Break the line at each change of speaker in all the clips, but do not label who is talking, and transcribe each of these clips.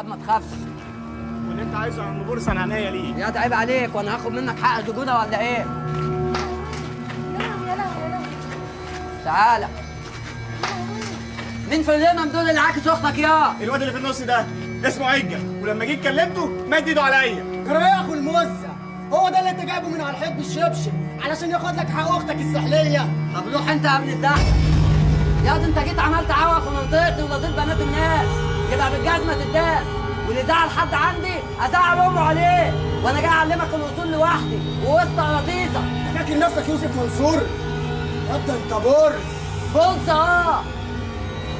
ما تخافش.
واللي انت عايزه يا عم بورصه انا عينيا ليه.
يا عيب عليك، وانا هاخد منك حق سجوده ولا ايه؟ تعالى. مين في الليمه دول اللي عاكس اختك يا؟
الواد اللي في النص ده اسمه عجه، ولما جيت كلمته مد ايده عليا.
جرى يا اخو الموزع، هو ده اللي انت جايبه من على الحيط بالشبشب علشان ياخد لك حق اختك السحليه؟
طب روح انت يا ابن الزحمه. يا دي انت جيت عملت عوق في منطقتي ولضيت بنات الناس، يبقى بالجزمه تداس، واللي زعل حد عندي ازعل امه عليه، وانا جاي اعلمك الوصول لوحدي ووسط قراطيسك.
فاكر نفسك يوسف منصور؟ يا ابني انت بورس.
بورصه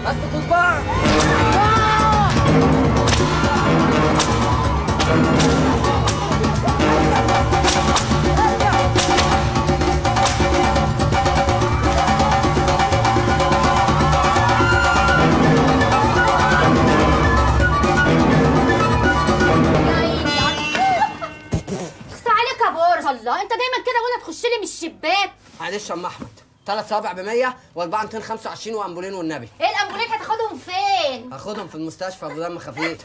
بس كزبره.
الله، انت دايما كده ولا تخش لي من الشباك؟
معلش يا ام احمد، 3 صوابع ب 100 و4 225 وامبولين والنبي.
ايه الامبولين هتاخدهم فين؟
هاخدهم في المستشفى بدم خفيف.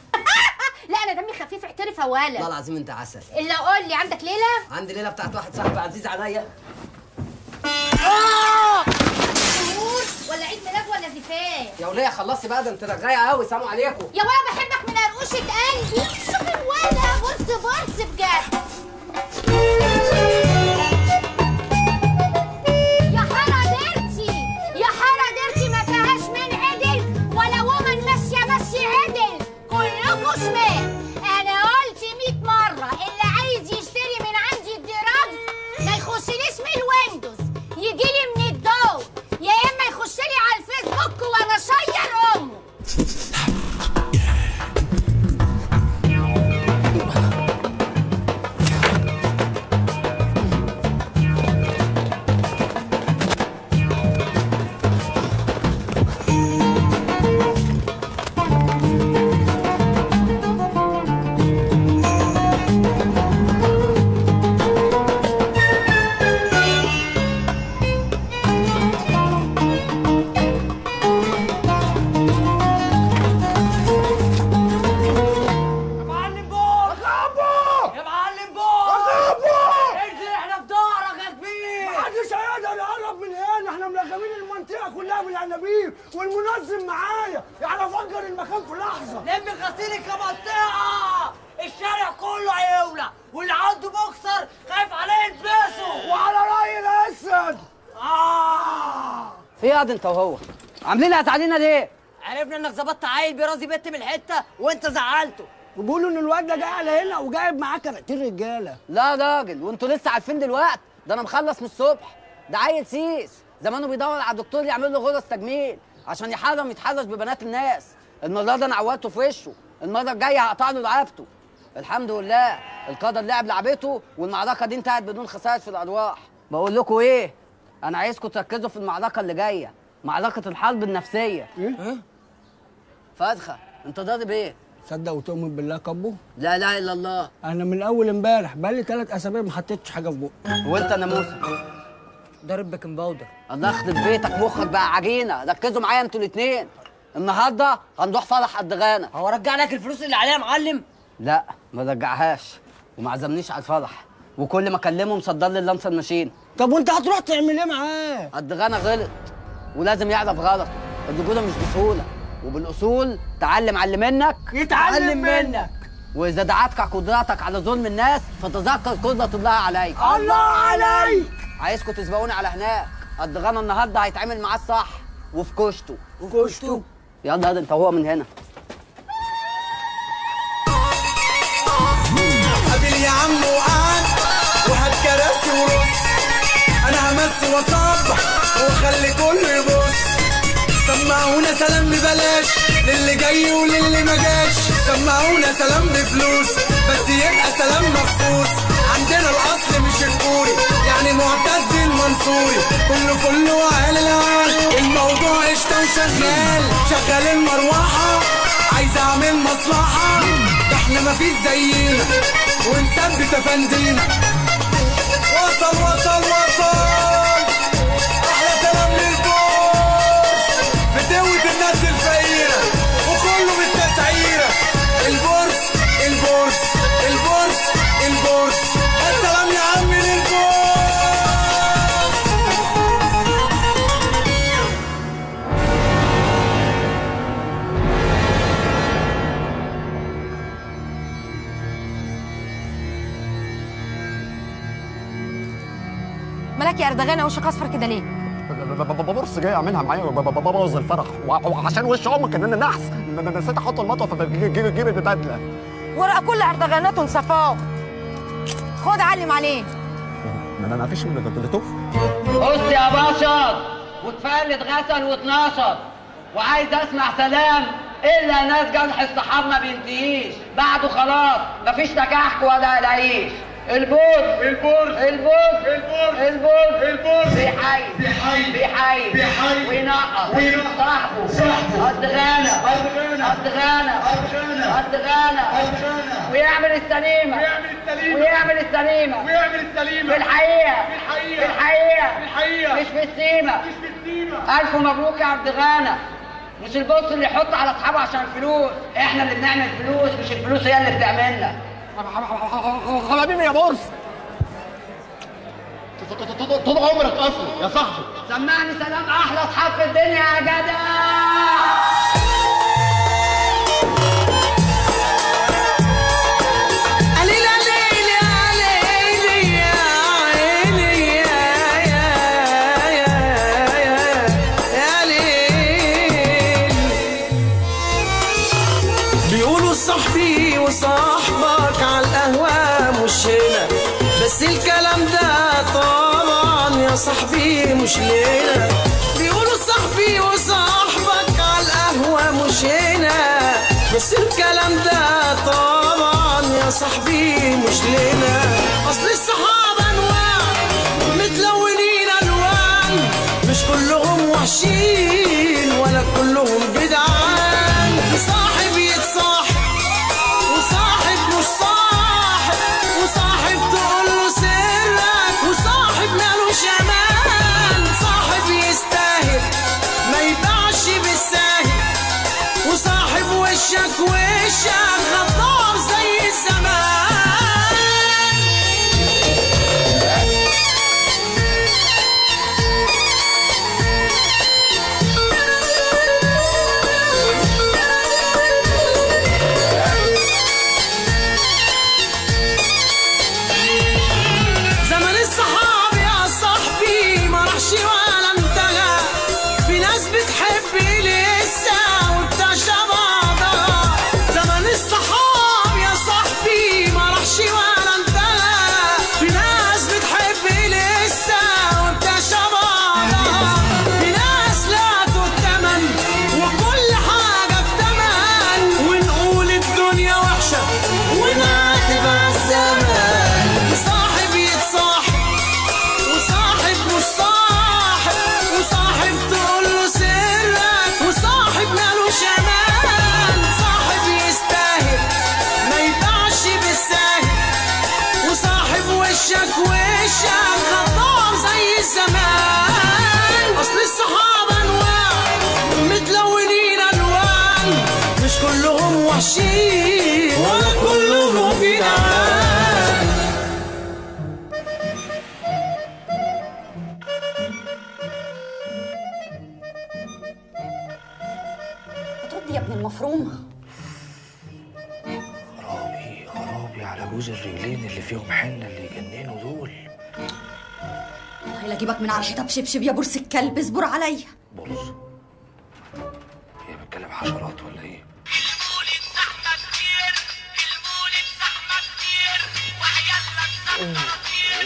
لا انا دمي خفيف، اعترف يا ولد.
والله العظيم انت عسل.
الا قول لي، عندك ليله؟
عندي ليله بتاعت واحد صاحبي عزيز عليا.
ظهور ولا عيد ميلاد ولا زفاف؟
يا وليه خلصتي بقى، ده انت رغايه قوي. سلام عليكم
يا ولد، بحبك من قرقوشه قلبي. شوف الولد برص بجد. يا حارة ديرتي ما فيهاش من عدل ولا ومن ماشية عدل، كلكوا شمال. انا قلت 100 مرة اللي عايز يشتري من عندي الدراجز ما يخشليش من الويندوز، يجيلي من الدور، يا اما يخشلي على الفيسبوك وانا شير امه.
الانابيب والمنظم معايا يعني افجر المكان في لحظه.
لم غسيلك يا منطقه، الشارع كله هيولع واللي عنده بوكسر خايف عليه يلبسه.
وعلى راي الاسد.
في ايه انت وهو عاملين ازعلينا ليه؟ عرفنا انك ظبطت عيل بيرازي بنت من الحته وانت زعلته.
وبيقولوا ان الواد ده جاي على هنا وجايب معاه كراتين رجاله.
لا راجل، وانتوا لسه عارفين دلوقتي؟ ده انا مخلص من الصبح. ده عيل سيس زمانه بيدور على دكتور يعمل له غرز تجميل عشان يحرم يتحرش ببنات الناس. المره دي انا عودته في وشه، المره الجايه هقطع له رقبته. الحمد لله القدر لعب لعبته والمعركه دي انتهت بدون خسائر في الارواح. بقول لكم ايه، انا عايزكم تركزوا في المعركه اللي جايه، معركه الحرب النفسيه.
ايه؟
فدخه انت ضارب ايه؟
تصدق وتؤمن بالله كبو؟
لا اله الا الله.
انا من اول امبارح بقالي 3 اسابيع ما حطيتش حاجه في بقي.
وانت ناموسه
ضارب بيكنج باودر.
الله يخرب بيتك، مخك بقى عجينه. ركزوا معايا انتوا الاثنين، النهارده هنروح فرح قد غانا.
هو رجع لك الفلوس اللي عليها يا معلم؟
لا ما رجعهاش وما عزمنيش على الفرح، وكل ما اكلمه مصدر لي اللمسه الماشين.
طب وانت هتروح تعمل ايه معاه؟
قد غانا غلط ولازم يعرف غلطه. الرجوله مش بسهوله، وبالاصول تعلم على اللي منك
يتعلم منك.
واذا دعتك قدرتك على ظلم الناس فتذكر قدره الله عليك.
الله عليك.
عايزكم تسبقوني على هناك. قد غانا النهارده هيتعمل معاه الصح وفي كشته.
وكشته.
يلا يلا انت هو من هنا.
قابل يا عم وقعد وهات كراسي ورص، انا همس واصبح واخلي كله يبص. سمعونا سلام ببلاش للي جاي وللي ما جاش، سمعونا سلام بفلوس بس يبقى سلام مخصوص. عندنا الاصل مش الكوري يعني معتز المنصوري، كله فل وعال العال، الموضوع قشطه وشغال. شغال المروحه عايز اعمل مصلحه، احنا مفيش زينا ونثبت افندينا. وصل وصل وصل احلى سلام للبورس، فتوت الناس الفقيره وكله بالتسعيره. البورس البورس البورس البورس، السلام يا عم للبورس.
مالك يا اردغانه وشك اصفر كده ليه؟
ببص جاي اعملها معايا وببوظ الفرح، وعشان وش امك ان انا نحس نسيت احط المطوه في جيب البدله.
ورق كل اردغانات صفاه. خد علم عليه.
ما فيش لطوف.
بص يا بشر، وكفايه اللي اتغسل واتنشر، وعايز اسمع سلام الا ناس جرح الصحاب ما بينتهيش، بعده خلاص مفيش تكحك ولا قلاقيش. البورس البورس البورس البورس البورس البورس بيحيي بيحيي بيحيي بيحيي وينقص صاحبه قد غانا قد غانا قد غانا قد غانا ويعمل السليمه ويعمل السليمه في الحقيقه في الحقيقه مش في السيمه. الف مبروك يا عبد غانا. مش البوس اللي يحط على اصحابه عشان فلوس، احنا اللي بنعمل فلوس مش الفلوس هي اللي بتعملنا.
حبيبي يا بورس، طول عمرك اصلي يا صاحبي.
سمعني سلام احلى اصحاب في الدنيا يا جدع.
صاحبي وصاحبك على القهوة مش هنا، بس الكلام ده طبعا يا صاحبي مش لينا. بيقولوا صاحبي وصاحبك على القهوة مش هنا، بس الكلام ده طبعا يا صاحبي مش لينا. اصل الصحابة انواع متلونين الوان، مش كلهم وحشين ولا كلهم جدعان. في صاحب يتصاحب وصاحب مش صاحب، وصاحب تقول له سرك وصاحب مالوش امان. صاحب يستاهل ما يباعش بالساهل، وصاحب وشك وشك غدار زي الزمان. وشك خطاب زي الزمان. اصل الصحابة انواع متلونين الوان، مش كلهم وحشين ولا كلهم جدعان.
هترد يا ابن المفرومه.
خرابي على جوز الرجلين اللي فيهم حنه اللي يجننوا دول.
والله اجيبك من على الحيطه بشبشب يا برص الكلب، اصبر عليا.
برص؟ هي بتكلم حشرات ولا ايه؟
المولد زحمه كتير، المولد زحمه كتير، وعيالك زحمه كتير،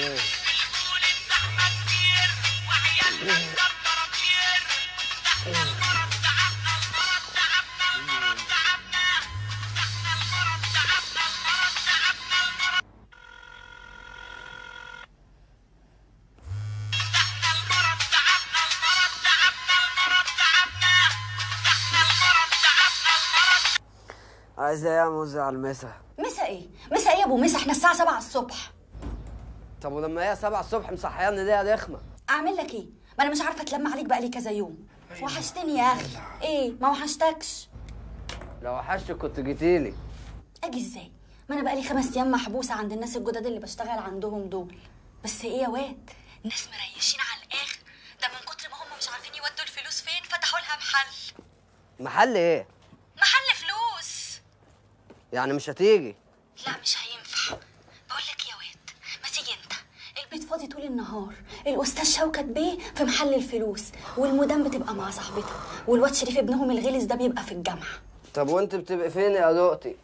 المولد زحمه كتير، وعيالك زحمه كتير. احنا المرض تعبنا، المرض تعبنا، المرض تعبنا، احنا المرض تعبنا، المرض تعبنا، المرض. احنا المرض تعبنا، المرض تعبنا، المرض تعبنا، احنا المرض تعبنا، المرض.
عايز ايه يا موزة على المسا؟
مسا ايه؟ مسا ايه يا ابو مسا؟ احنا الساعه 7 الصبح.
طب ولما هي 7 الصبح مصحياني ليه يا رخمه؟
اعمل لك ايه؟ ما انا مش عارفه اتلم عليك بقالي كذا يوم. وحشتني يا اخي. ايه ما وحشتكش؟
لو وحشتك كنت جيتيلي.
اجي ازاي؟ ما انا بقالي 5 ايام محبوسه عند الناس الجداد اللي بشتغل عندهم دول. بس ايه يا واد، ناس مريشين على الاخر، ده من كتر ما هم مش عارفين يودوا الفلوس فين فتحوا لها محل.
محل ايه؟
محل فلوس.
يعني مش هتيجي؟
لا مش هينفع. بقول لك يا واد، ما تيجي انت، البيت فاضي طول النهار، الاستاذ شوكت بيه في محل الفلوس، والمدام بتبقى مع صاحبتها، والواد شريف ابنهم الغلس ده بيبقى في الجامعه.
طب وانت بتبقي فين يا دقتي؟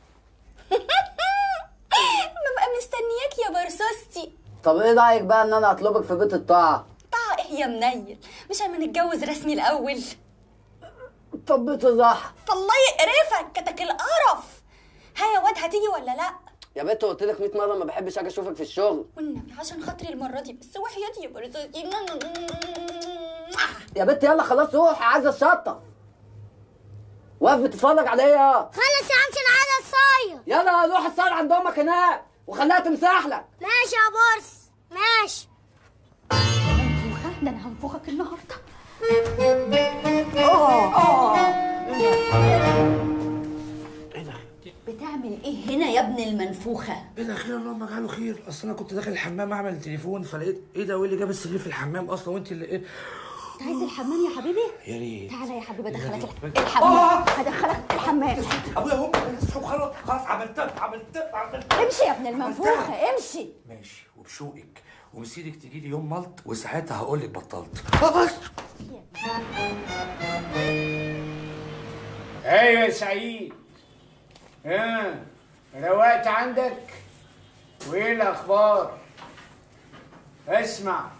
ببقى مستنياك يا برصوستي.
طب ايه رايك بقى ان انا اطلبك في بيت الطاعه؟
طاعة ايه يا منيل؟ مش اما نتجوز رسمي الاول؟
طب بيت الراحه.
الله يقرفك كتك القرف. ها يا واد هتيجي ولا لا؟
يا بنت قلت لك 100 مره ما بحبش اجي اشوفك في الشغل.
والنبي عشان خاطري المره دي بس، وحياتي يا برصوستي.
يا بنت يلا خلاص روحي، عايزه الشطه. واقف بتتفرج عليا.
خلص يا عم عشان عايز الصاير.
يلا روح الصاير عند امك هناك وخليها تمسح لك.
ماشي يا بورس ماشي.
منفوخة؟ ده انا هنفخك النهارده.
ايه ده؟
بتعمل ايه هنا يا ابن المنفوخه؟
ايه ده؟ خير اللهم اجعله خير. اصل انا كنت داخل الحمام اعمل تليفون فلقيت ايه ده، وايه اللي جاب السرير في الحمام اصلا وانت اللي ايه؟
انت عايز الحمام يا حبيبي؟
يا ريت.
تعالى يا حبيبي ادخلك الحمام. هدخلك الحمام.
ابويا هم خلاص عملتها.
امشي يا ابن المنفوخه امشي.
ماشي، وبشوقك ومسيرك تجي لي يوم ملط وساعتها هقول لك بطلت.
ايوه يا سعيد. روقت عندك؟ وايه الاخبار؟ اسمع،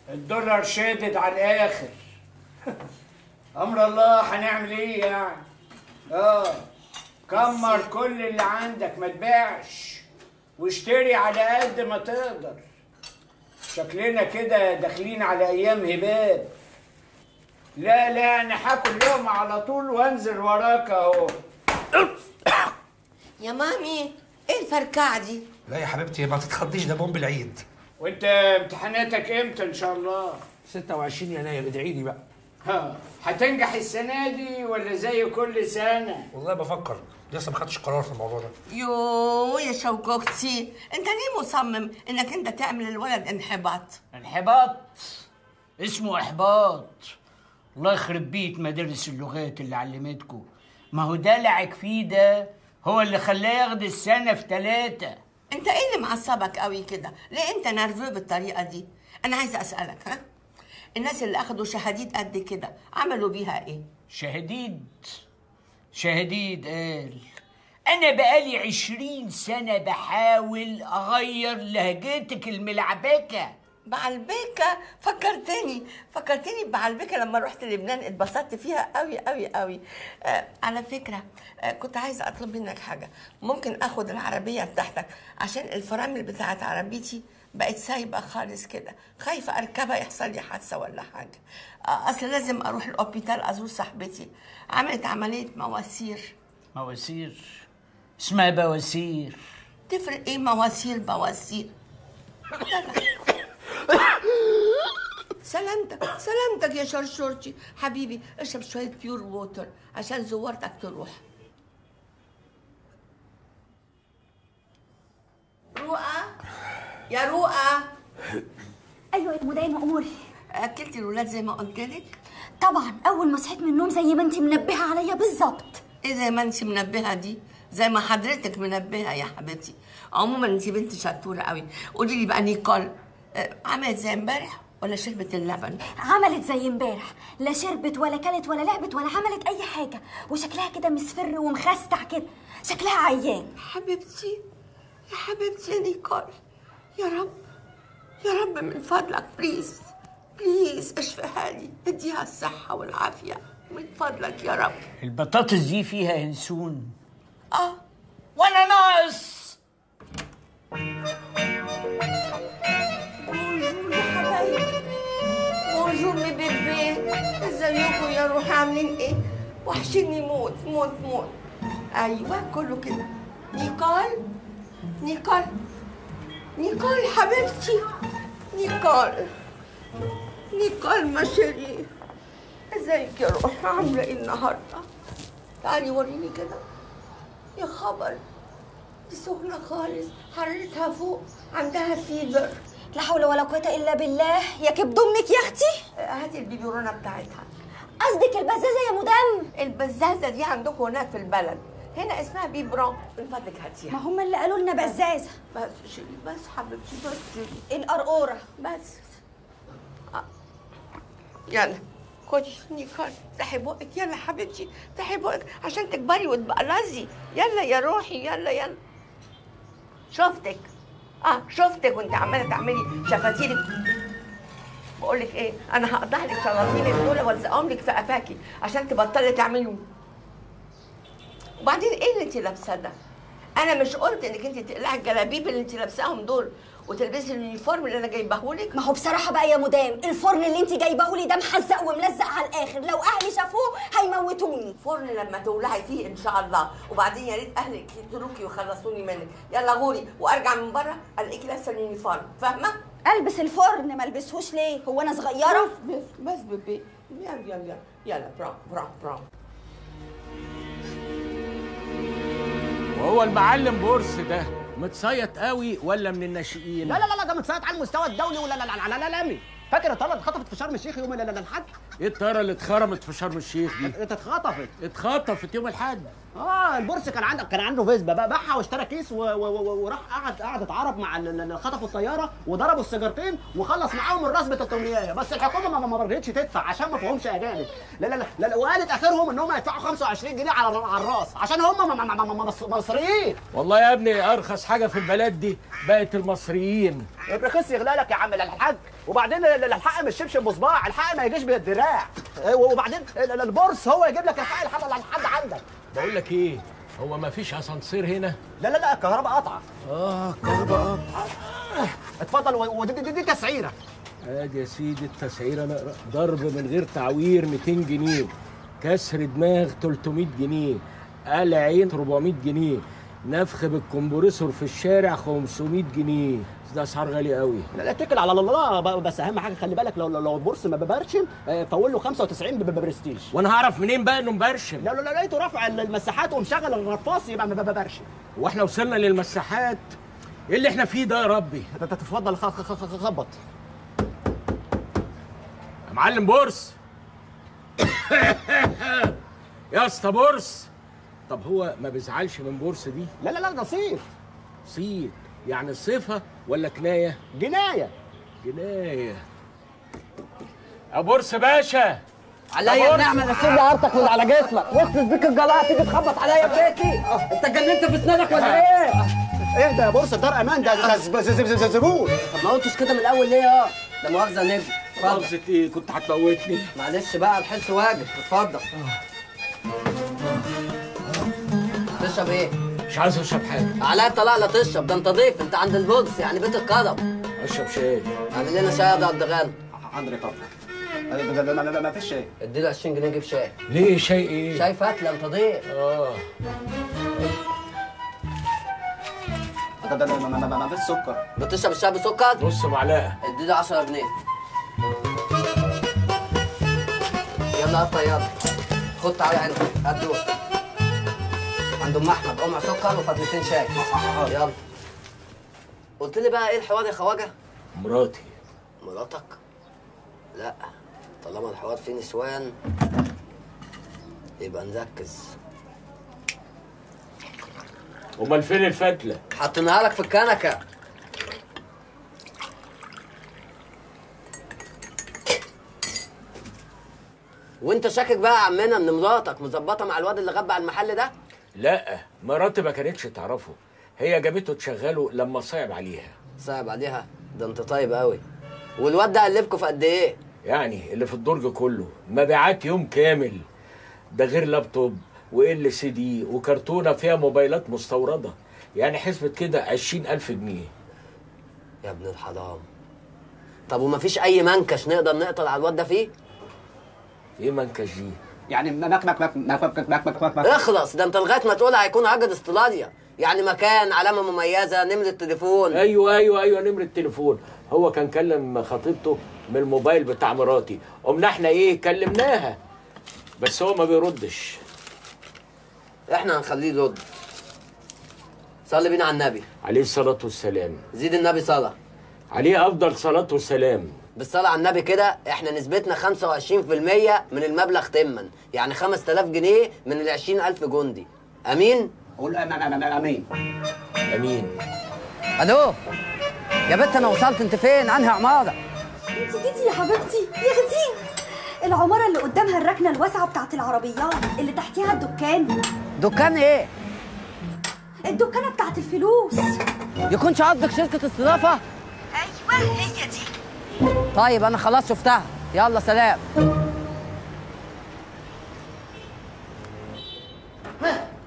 الدولار شادد على الاخر. امر الله، هنعمل ايه يعني؟ كمر كل اللي عندك، ما تبيعش، واشتري على قد ما تقدر. شكلنا كده داخلين على ايام هباب. لا انا هاكل يوم على طول وانزل وراك اهو.
يا مامي ايه الفركعه دي؟
لا يا حبيبتي ما تتخضيش، ده بوم العيد.
وانت امتحاناتك امتى ان شاء الله؟
26 يناير، ادعي لي بقى.
هتنجح السنه دي ولا زي كل سنه؟
والله بفكر، لسه ما خدتش قرار في الموضوع ده.
يو يا شوكوكتي، انت ليه مصمم انك انت تعمل الولد انحباط؟
انحباط؟ اسمه احباط. الله يخرب بيت مدارس اللغات اللي علمتكم. ما هو دلعك فيه ده هو اللي خلاه ياخد السنه في 3.
انت ايه اللي معصبك قوي كده؟ ليه انت نرفوه بالطريقه دي؟ انا عايزه اسالك، الناس اللي اخدوا شهاديد قد كده عملوا بيها ايه؟
شهاديد قال. انا بقالي 20 سنه بحاول اغير لهجتك الملعبكه.
بعلبكه؟ فكرتني بعلبكه لما رحت لبنان، اتبسطت فيها قوي قوي قوي. على فكره كنت عايزه اطلب منك حاجه، ممكن اخد العربيه بتاعتك عشان الفرامل بتاعت عربيتي بقت سايبه خالص كده، خايفه اركبها يحصل لي حادثه ولا حاجه. اصل لازم اروح الاوبيتال ازور صاحبتي، عملت عمليه مواسير.
مواسير؟ اسمها بواسير.
تفرق ايه مواسير بواسير؟ سلامتك يا شرشورتي حبيبي، اشرب شويه بيور ووتر عشان زورتك تروح. رؤى يا رؤى.
ايوه يا مدام اموري.
اكلتي الولاد زي ما قلت لك؟
طبعا اول ما صحيت من النوم زي ما انت منبهه عليا بالظبط.
ايه زي ما انت منبهه دي؟ زي ما حضرتك منبهه يا حبيبتي. عموما انت بنت شطوره قوي. قولي لي بقى نيكول عملت زي امبارح ولا شربت اللبن؟
عملت زي امبارح، لا شربت ولا كلت ولا لعبت ولا عملت اي حاجه، وشكلها كده مصفر ومخستع كده، شكلها عيان.
حبيبتي يا حبيبتي يا نيكول، يا رب يا رب من فضلك بليز بليز اشفيها لي، اديها الصحه والعافيه من فضلك يا رب.
البطاطس دي فيها ينسون.
وانا ناقص.
بونجور مي بيبي، ازيكم يا روحي عاملين ايه؟ وحشني موت موت موت. ايوه كله كده. نيكول نيكول نيكول حبيبتي، نيكول نيكول ما شيري، ازيك يا روحي عامله ايه النهارده؟ تعالي وريني كده. يا خبر دي سخنه خالص، حرارتها فوق، عندها فيفر.
لا حول ولا قوه الا بالله. يا كبد امك يا اختي.
هاتي البيبيرونه بتاعتها.
قصدك البزازه يا مدام؟
البزازه دي عندكم هناك في البلد، هنا اسمها بيبرون. من فضلك هاتيها.
ما هم اللي قالوا لنا بزازه.
بس شيلي بس حبيبتي، بس شيلي
القرقوره
بس. يلا خدي نيكول، افتحي بقك يلا حبيبتي، افتحي بقك عشان تكبري وتبقلظي. يلا يا روحي يلا يلا. شفتك شفتك وانت عماله تعملي شفاتيرك. بقول لك ايه، انا هقطع لك شلاطينك دول والزقهم لك في قفاكي عشان تبطلي تعملي. وبعدين ايه اللي انت لابساه ده؟ انا مش قلت انك انت تقلعي الجلابيب اللي انت لابساهم دول وتلبسي اليونيفورم اللي انا جايباهولك؟
ما هو بصراحه بقى يا مدام، الفرن اللي انت جايباهولي ده محزق وملزق على الاخر، لو اهلي شافوه هيموتوني.
فرن لما تولعي فيه ان شاء الله، وبعدين يا ريت اهلك يتركي ويخلصوني منك. يلا غوري وارجع من بره الاقيكي لابسه اليونيفورم، فاهمه؟
البس الفرن ما البسهوش ليه؟ هو انا صغيره؟
بس بيبي يلا يلا برافو برافو برافو.
وهو المعلم بورس ده متصيط قوي ولا من الناشئين؟
لا لا لا ده متصيط على المستوى الدولي ولا لا لا لا العالمي. فاكر الطياره اللي اتخطفت في شرم الشيخ يوم الحد؟
ايه الطياره اللي اتخرمت في شرم الشيخ دي؟ اتخطفت يوم الحد.
البورس كان عنده فيسبا بقى، باعها واشترى كيس وراح قعد اتعرف مع اللي خطفوا الطياره وضربوا السيجارتين وخلص معاهم الرسبه التمويليه، بس الحكومه ما رضتش تدفع عشان ما فيهمش اجانب. لا لا لا وقالت اخرهم ان هم يدفعوا 25 جنيه على الراس عشان هم مصريين.
والله يا ابني ارخص حاجه في البلد دي بقت المصريين.
رخيص يغلالك يا عم الحاج، وبعدين الحق مش شبشب بصباع، الحق ما يجيش بالدراع، وبعدين البورس هو يجيب لك الحق لحد عندك.
بقول لك ايه، هو ما فيش اسانسير هنا؟
لا لا لا الكهرباء قطعه.
الكهرباء قطعه.
اتفضل ودي تسعيره.
ادي يا سيدي التسعيره، ضرب من غير تعوير 200 جنيه، كسر دماغ 300 جنيه، قلع عين 400 جنيه، نفخ بالكمبرسور في الشارع 500 جنيه. ده اسعار غاليه قوي.
لا اتكل على الله، بس اهم حاجه خلي بالك لو البورس ما ببرشم فول له 95 ببرستيج.
وانا هعرف منين بقى انه مبرشم؟
لا لقيته رافع المساحات ومشغل الرفاص يبقى ما ببرشم.
واحنا وصلنا للمساحات؟ ايه اللي احنا فيه ده يا ربي؟
تتفضل خبط
يا معلم بورس. يا اسطى بورس. طب هو ما بيزعلش من بورس دي؟
لا ده صيت.
صيت يعني صفه ولا كنايه؟
جنايه.
يا بورس باشا.
عليا النعمه اللي تسيب لي عرضك من على جسمك، وسط بيك الجلاعه تيجي تخبط عليا بيتي. انت اتجننت في اسنانك ولا ايه؟
اهدى يا بورس، الدار امان، ده زبون.
طب ما قلتش كده من الاول ليه يا؟ ده مؤاخذه نبي.
مؤاخذه ايه؟ كنت هتموتني.
معلش بقى الحس واجب، اتفضل. تشرب ايه؟
مش عايز اشرب حاجه.
عليا الطلاق لا تشرب، ده انت ضيف، انت عند البوكس يعني بيت الكرم.
اشرب شاي.
اعمل لنا شاي يا عبد الغني.
حاضر يا كابتن. ما فيش شاي.
اديله 20 جنيه جيب شاي.
ليه شاي ايه؟
شاي فتله، انت ضيف.
ده ما فيش سكر.
بتشرب الشاي بسكر؟
نص معلقه.
اديله 10 جنيه. يلا قطع يلا. خد تعالى عندي هات دول. عند ام احمد قمع سكر وفتلتين شاي. يلا. قلت لي بقى ايه الحوار يا خواجه؟
مراتي.
مراتك؟ لا طالما الحوار فيه نسوان يبقى نركز.
امال فين الفتله؟
حاطينها لك في الكنكه. وانت شاكك بقى يا عمنا ان مراتك مظبطه مع الواد اللي غاب على المحل ده؟
لا مراتي ما كانتش تعرفه، هي جابته تشغله لما صعب عليها.
صعب عليها؟ ده انت طيب قوي. والواد ده قلبكوا في قد ايه؟
يعني اللي في الدرج كله مبيعات يوم كامل، ده غير لابتوب وال سي دي وكرتونه فيها موبايلات مستورده، يعني حسبت كده 20,000 جنيه.
يا ابن الحرام. طب ومفيش اي منكش نقدر نقتل على الواد ده فيه؟
ايه منكش دي؟
يعني مك
اخلص، ده انت لغايه ما تقولها هيكون عقد استراليا، يعني مكان، علامه مميزه، نمره تليفون.
ايوه نمره تليفون. هو كان كلم خطيبته من الموبايل بتاع مراتي، قمنا احنا ايه كلمناها بس هو ما بيردش.
احنا هنخليه يرد. صلي بينا على النبي
عليه الصلاه والسلام.
زيد النبي صلاه
عليه افضل صلاه والسلام.
بالصلاه على النبي كده احنا نسبتنا 25% من المبلغ تما، يعني 5000 جنيه من ال 20,000 جندي. امين؟
قول امين.
امين.
الو يا بت انا وصلت، انت فين؟ انهي عماره؟
انت جيتي يا حبيبتي يا اختي. العماره اللي قدامها الركنه الواسعه بتاعت العربيات، اللي تحتيها الدكان.
دكان ايه؟
الدكانه بتاعت الفلوس.
يكونش قصدك شركه استضافه؟
ايوه هي دي.
طيب انا خلاص شفتها، يلا سلام.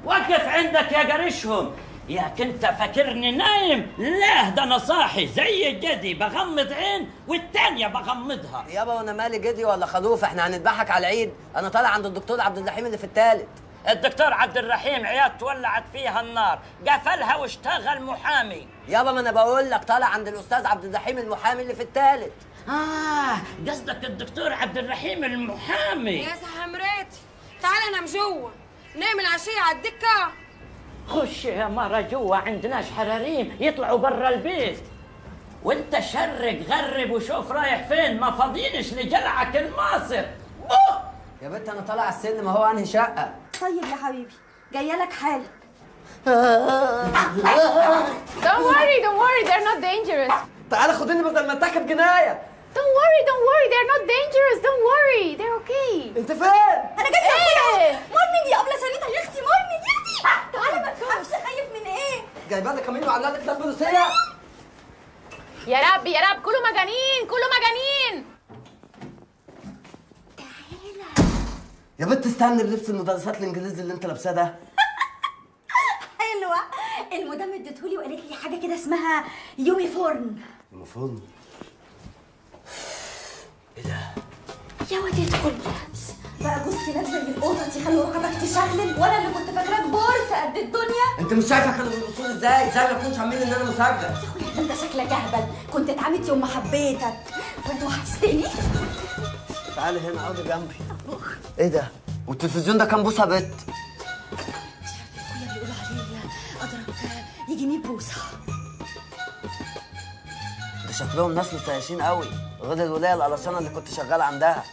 وقف عندك يا قريشهم. يا كنت فاكرني نايم؟ لا ده انا صاحي زي جدي، بغمض عين والتانية بغمضها.
يابا وانا مالي جدي ولا خلوف، احنا هنذبحك على العيد. انا طالع عند الدكتور عبد الرحيم اللي في الثالث.
الدكتور عبد الرحيم عيادته ولعت فيها النار، قفلها واشتغل محامي.
يابا ما انا بقول لك طالع عند الاستاذ عبد الرحيم المحامي اللي في الثالث.
قصدك الدكتور عبد الرحيم المحامي.
يا سحمراتي تعالى انام جوه، نعمل عشيه على الدكه.
خش يا مرة جوا، عندناش حراريم يطلعوا برا البيت. وانت شرق غرب وشوف رايح فين، ما فاضينش لجلعك الماصر.
يا بنت انا طالع على السلم اهو، انهي شقه؟
طيب يا حبيبي جايه لك حالا.
Don't worry they're not dangerous.
تعالى خديني بدل ما اتاخد جنايه.
Don't worry they're not dangerous. Don't worry they're okay.
انت فين؟
انا جايه
ايه؟
مرمي دي ابله سريطه يا اختي، مرمي دي. تعالى ما تخافش، خايف من ايه؟
جايبه لك كمان وعلقه لك بروسيه.
يا رب كله مجانين كله مجانين.
يا بنت استنى بلبس المدرسات الانجليزي اللي انت لابساه ده.
حلوه. المدام اديتهولي وقالت لي حاجه كده اسمها يونيفورم.
يونيفورم؟ ايه ده؟
يا واد ادخل بقى، بصي نفس زي الاوضه دي، خلي ركبك تشغل، وانا اللي كنت فاكراك بورس قد الدنيا.
انت مش شايفه كانوا بيبصوا لي ازاي؟ زي ما يكونش عاملين ان انا مسجل.
يا اخويا انت شكلك اهبل، كنت اتعاملت يوم ما حبيتك وانت وحشتني.
تعالي هنا اقعدي جنبي. ايه ده؟ والتلفزيون ده كام بوصه يا بت؟
مش عارفه يا اخويا بيقولوا عليه اضرب يجي 100 بوصه.
ده شكلهم ناس مستهيشين قوي، غير الولايه القلشانه اللي كنت شغال عندها.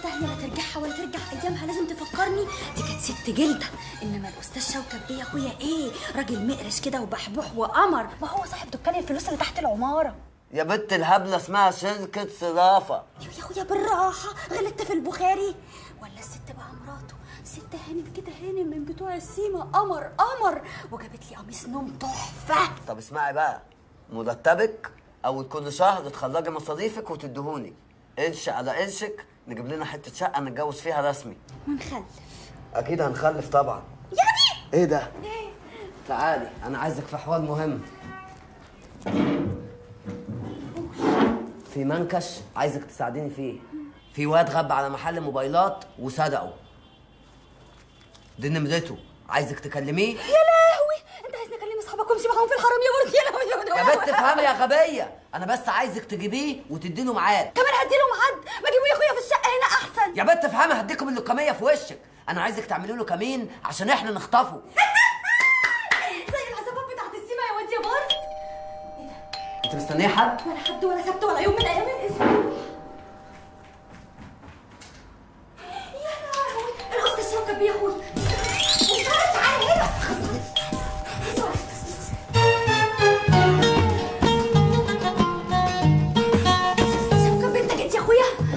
ده هي لا ترجعها ولا ترجع ايامها، لازم تفكرني دي كانت ست جلده. انما الاستاذ شوكت بيه يا اخويا ايه، راجل مقرش كده وبحبوح وقمر، ما هو صاحب دكان الفلوس اللي تحت العماره.
يا بت الهبله اسمها شركه صرافه.
يا اخويا بالراحه، غلطت في البخاري. ولا الست بقى مراته ست هانم كده، هانم من بتوع السيما، قمر وجابت لي قميص نوم تحفه.
طب اسمعي بقى، مرتبك اول كل شهر تخرجي مصاريفك وتدهوني قرش على قرشك، نجيب لنا حته شقه نتجوز فيها رسمي.
ونخلف.
اكيد هنخلف طبعا.
يعني
ايه ده؟ ايه؟ تعالي انا عايزك في حوار مهم. في منكش عايزك تساعديني فيه. في واد غب على محل موبايلات وسرقه. دي نمرته، عايزك تكلميه.
يا لهوي، انت عايزني اكلم اصحابك معاكم سيبهم في الحرام يا بورس.
يا بنت افهمي يا غبيه، انا بس عايزك تجيبيه وتديله ميعاد.
كمان هديله ميعاد؟ ما اجيبه يا اخويا في الشقه هنا احسن.
يا بنت افهمي، هديكم اللقميه في وشك. انا عايزك تعملوا له كمين عشان احنا نخطفه.
زي العزبات بتاعت السيما يا واد يا بورس.
انت مستنيه حد؟
ولا حد ولا سبت ولا يوم من ايام الاسبوع. يا لهوي الاستاذ شوكت يا اخويا. تعالى هنا.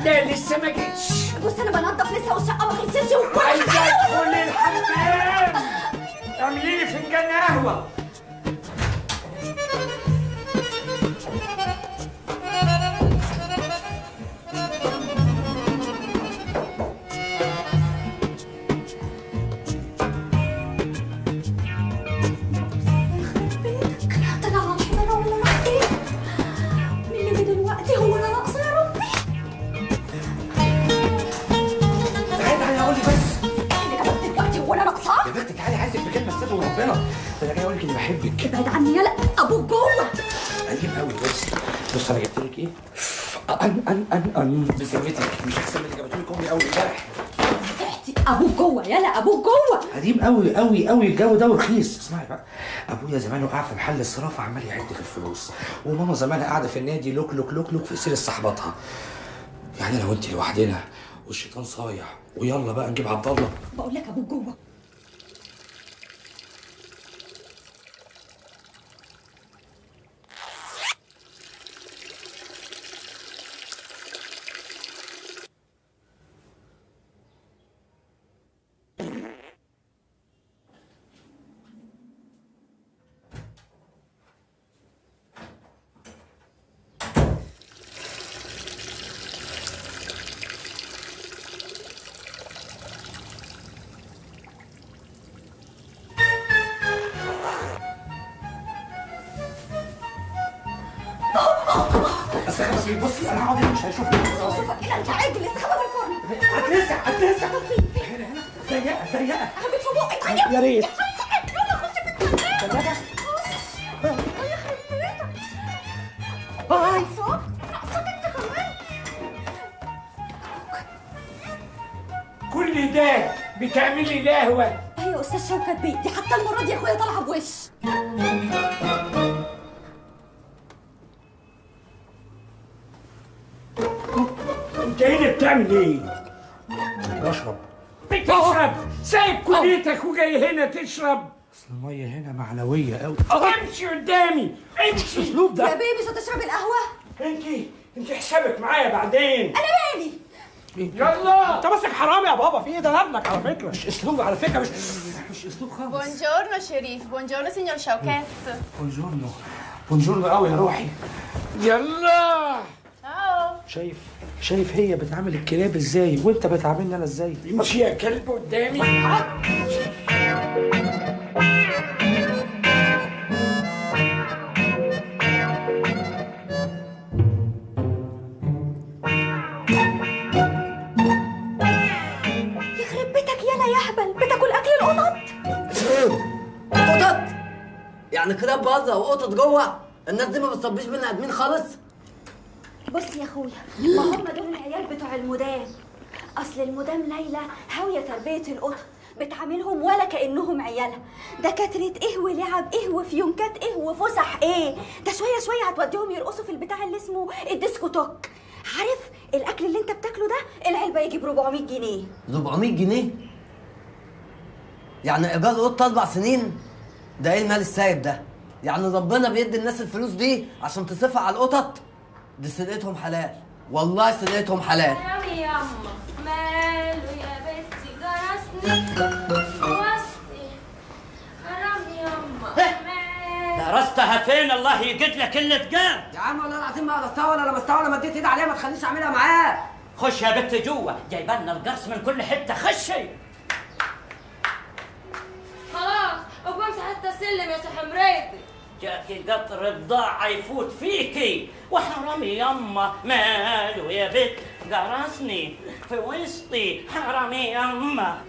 لا لسه ما جيتش.
بص انا بنضف لسه والشقه ما خلصتش
عايزه ادخل الحمام. اعملي لي فنجان قهوه. بحبك.
ابعد عني يلا ابوك جوه.
قديم قوي. بص انا جبت لك ايه؟ بذمتك مش احسن من اللي جابته لك امي اول امبارح؟
فتحتي ابوك جوه يلا ابوك جوه.
قديم قوي قوي قوي الجو ده ورخيص. اسمعي بقى، ابويا زمانه قاعد في محل الصرافه عمال يعد في الفلوس، وماما زمانها قاعده في النادي لوك لوك لوك لوك في سير صاحباتها. يعني لو انت لوحدنا والشيطان صايع ويلا بقى نجيب عبد الله.
بقول لك ابوك جوه.
بصي انا هقعد هنا مش هيشوفني.
شوفك كده انت عاجل استخبى في الفرن.
هتلسع هنا ضيقه
اخبط في بقك. طيب
يا ريت.
يلا خش في الثلاجه. باي صوت انت كمان.
كل ده بتعملي قهوه؟
ايوه يا استاذ شوكت بيه، دي حتى المره دي يا اخويا طالعه بوش.
انت هنا بتعمل ايه؟
بشرب.
بتشرب؟ سايب كليتك وجاي هنا تشرب؟
اصل الميه هنا معنويه قوي.
امشي قدامي امشي.
الاسلوب ده
يا بيبي مش هتشرب القهوه؟
انت حسابك معايا بعدين.
انا مالي.
يلا
انت ماسك حرامي يا بابا. في ايه ده ابنك على فكره؟ مش اسلوب على فكره. مش اسلوب خالص.
بونجورنو شريف. بونجورنو سينيور شوكات.
بونجورنو. بونجورنو قوي يا روحي.
يلا.
شايف هي بتعامل الكلاب ازاي وانت بتعاملني انا ازاي؟
امشي يا كلب قدامي.
يخرب بيتك يالا يا اهبل، بتاكل اكل القطط؟
قطط؟ يعني كلاب باظه وقطط جوه؟ الناس دي ما بتصبيش بينا ادمين خالص؟
بص يا اخويا، ما هم دول العيال بتوع المدام. اصل المدام ليلى هاويه تربيه القطط، بتعاملهم ولا كانهم عيالها. دكاتره ايه ولعب ايه وفيونكات ايه وفسح ايه. ده شويه شويه هتوديهم يرقصوا في البتاع اللي اسمه الديسكو توك. عارف الاكل اللي انت بتاكله ده العلبه يجي ب 400 جنيه.
400 جنيه؟ يعني ايجار قطه 4 سنين؟ ده ايه المال السايب ده؟ يعني ربنا بيدي الناس الفلوس دي عشان تصرفها على القطط؟ دي سرقتهم حلال، والله سرقتهم حلال.
حرام ياما ماله يا بنتي جرسني وسطي. حرام ياما
درستها فين؟ الله يجد لك اللي تقال.
يا عم والله العظيم ما قرصتها ولا لمستها ولا مديت ايدي عليها، ما تخلينيش اعملها معاك.
خش يا بنت جوه، جايبالنا القرص من كل حته. خشي.
خلاص وبمسح حتى السلم يا سحمريتي.
جاكي قطر الضاعة يفوت فيكي. وحرامي يما ماله يا بنت قرصني في وسطي. حرامي يما.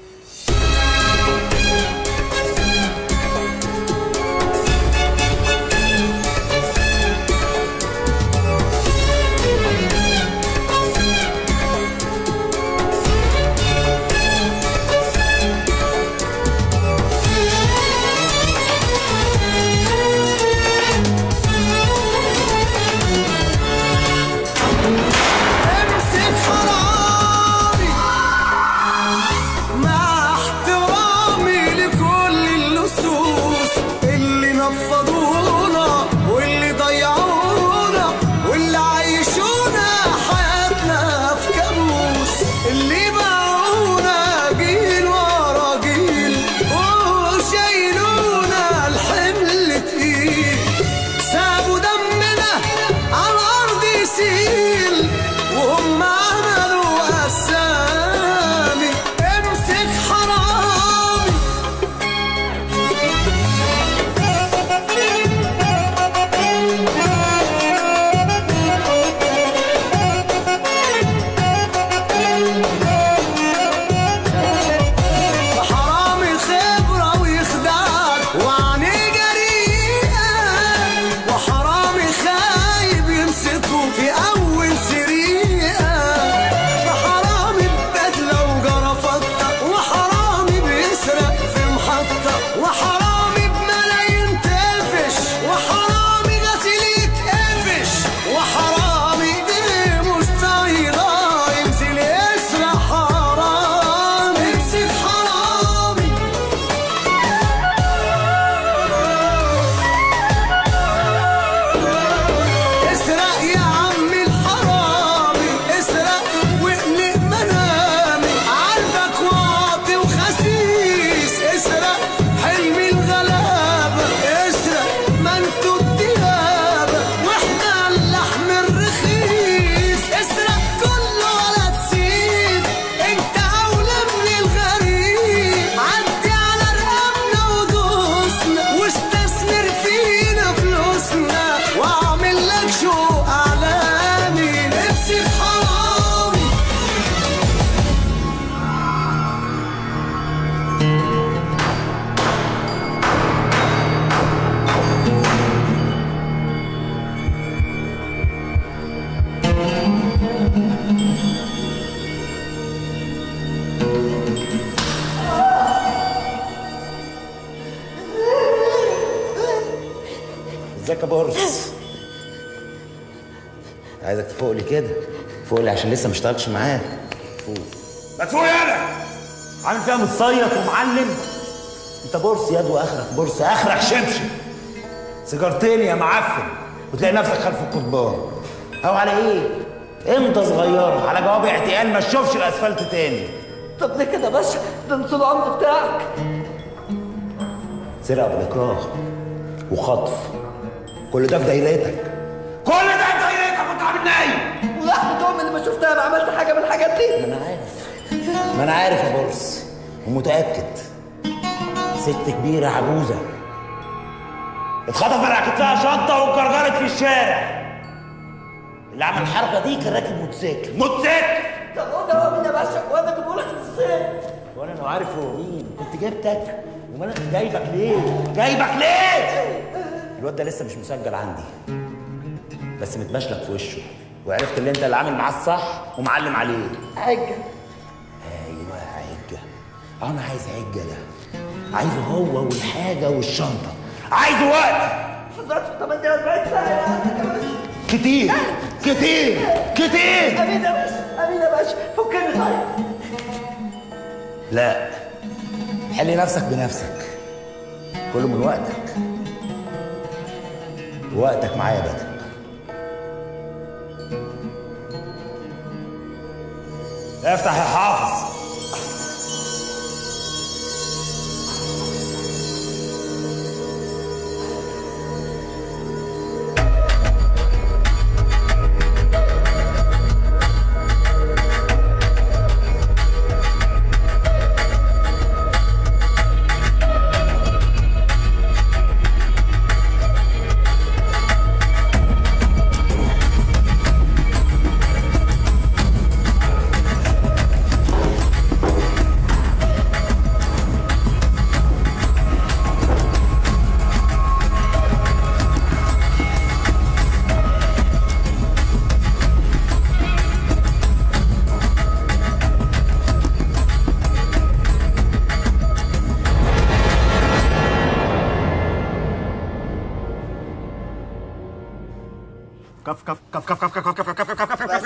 يا بورس. عايزك تفوق لي كده، فوق لي عشان لسه ما اشتغلتش معاك. فوق.
ما تفوق يالا.
عامل فيها متصيط ومعلم. انت بورس ياد واخرك بورس، اخرك شبشب. سيجارتين يا معفن وتلاقي نفسك خلف القضبان. او على ايه؟ امتى صغيره على جواب اعتقال ما تشوفش الاسفلت تاني.
طب ليه كده يا باشا؟ ده انت العمر بتاعك.
سرقه بالاكراه وخطف، كل ده في دايرتك. كل ده في دايرتك وانت عامل نايم.
ولحمة امي اللي ما شفتها ما عملت حاجه من الحاجات دي.
ما انا عارف يا بورس ومتاكد. ست كبيره عجوزه اتخطف من على كتفها شنطه واتجرجرت في الشارع. اللي عمل الحركه دي كان راكب موتوسيكل.
طب قلنا هو مين يا باشا؟ وانا جبت لك الموتوسيكل.
وانا لو عارف هو مين كنت جبتك. وما انا جايبك ليه؟ الواد ده لسه مش مسجل عندي، بس متمشلك في وشه، وعرفت اللي انت اللي عامل معاه الصح ومعلم عليه.
عجه.
ايوه عجه. انا عايز عجه ده، عايزه هو والحاجه والشنطه، عايزه وقت.
في ظرف 48 ساعه
كتير.
امين يا باشا فكني طيب.
لا، حل نفسك بنفسك، كله من وقتك، وقتك معايا بدل. افتح يا حافظ.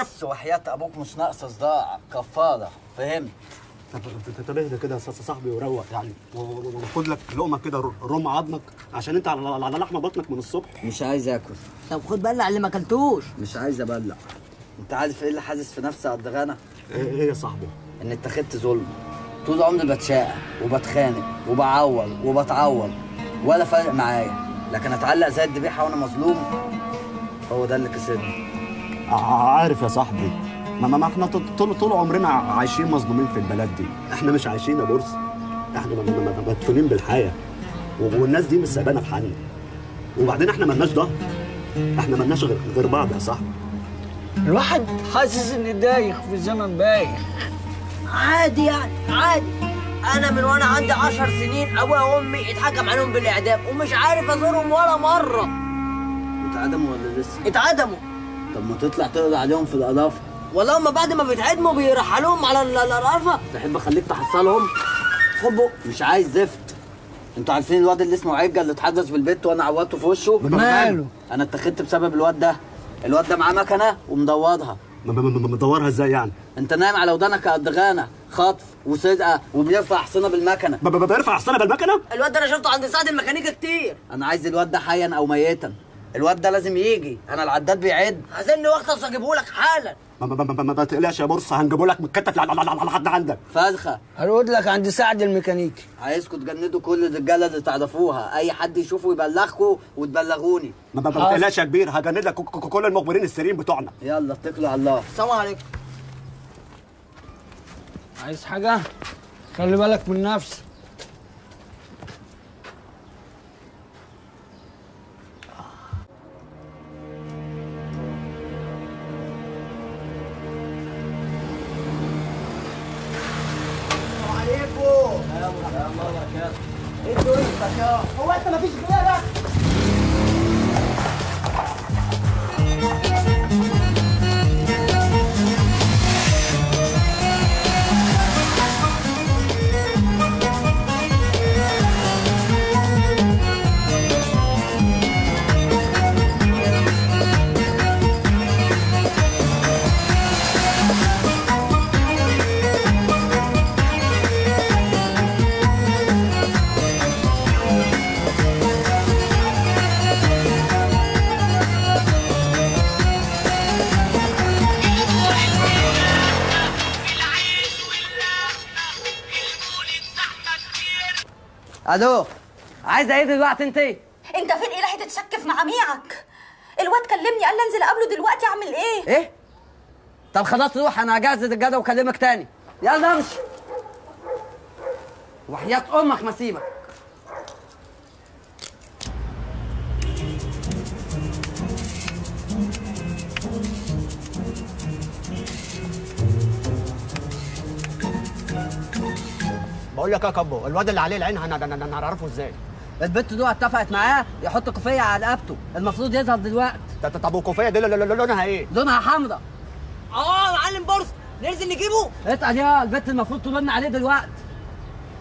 بس وحياة ابوك مش ناقص صداع، كفاره، فهمت؟
طب اهدى كده يا صاحبي وروق يعني، وخد لك لقمه كده رم عظمك عشان انت على لحمه بطنك من الصبح.
مش عايز اكل.
طب خد بلع اللي ما اكلتوش.
مش عايز ابلع. انت عارف ايه اللي حاسس في نفسي يا قد غنى؟
ايه يا صاحبي؟
ان اتخذت ظلم. طول عمري بتشاقى وبتخانق وبعور وبتعور ولا فارق معايا، لكن اتعلق زي الذبيحه وانا مظلوم، هو ده اللي كسبني.
عارف يا صاحبي، ما احنا طول عمرنا عايشين مظلومين في البلد دي. احنا مش عايشين يا بورس، احنا مدفونين بالحياه، والناس دي مش سايبانا في حالنا. وبعدين احنا مالناش ظهر، احنا مالناش غير بعض يا صاحبي.
الواحد حاسس اني دايخ في زمن بايخ. عادي يعني، عادي. انا من وانا عندي 10 سنين ابويا وامي اتحكم عليهم بالاعدام ومش عارف ازورهم ولا مره.
اتعدموا ولا لسه؟
اتعدموا.
طب ما تطلع تقضي عليهم في القرافه.
والله هم بعد ما بيتعدموا بيرحلوهم على القرافه.
تحب اخليك تحصلهم؟ خبوا. مش عايز زفت. انتوا عارفين الواد اللي اسمه عجه اللي اتحدث بالبيت وانا عوضته في وشه؟
ماله؟
انا اتخذت بسبب الواد ده. الواد ده معاه مكنه ومدورها.
مدورها ازاي يعني؟
انت نايم على ودانك يا قد غانا، خطف وسرقه وبيرفع حصانه بالمكنه.
بيرفع حصانه بالمكنه؟
الواد ده انا شفته عند سعد الميكانيكا كتير.
انا عايز الواد ده حيا او ميتا. الواد ده لازم يجي، انا العداد بيعد.
عايزني واخلص اجيبه لك حالا.
ما تقلقش يا بورس، هنجيبه لك متكتف لحد عندك.
فازخه.
هرود لك عند سعد الميكانيكي.
عايزكم تجندوا كل الرجاله اللي تعرفوها، اي حد يشوفه يبلغكم وتبلغوني.
ما تقلقش يا كبير، هجند لك كل المخبرين السريين بتوعنا.
يلا اتكلوا على الله.
السلام عليكم. عايز حاجه؟ خلي بالك من نفسك.
هو انت مفيش غيرك؟ الو، عايزه ايه دلوقتي انت؟
انت فين الهي تتشكف مع ميعك؟ الواد كلمني قال لي انزل اقابله دلوقتي، اعمل ايه؟
ايه؟ طب خلاص روح، انا هجهز الجدع واكلمك تاني. يلا امشي. وحياة امك ما سيبك.
بقول لك يا كابو، الواد اللي عليه العين هنعرفه ازاي؟
البت دي اتفقت معاه يحط كوفيه على رقبته، المفروض يظهر دلوقتي.
طب والكوفيه دي لونها ايه؟
لونها حمراء.
معلم بورس، ننزل نجيبه؟
اتقل يا البت، المفروض ترن عليه دلوقتي.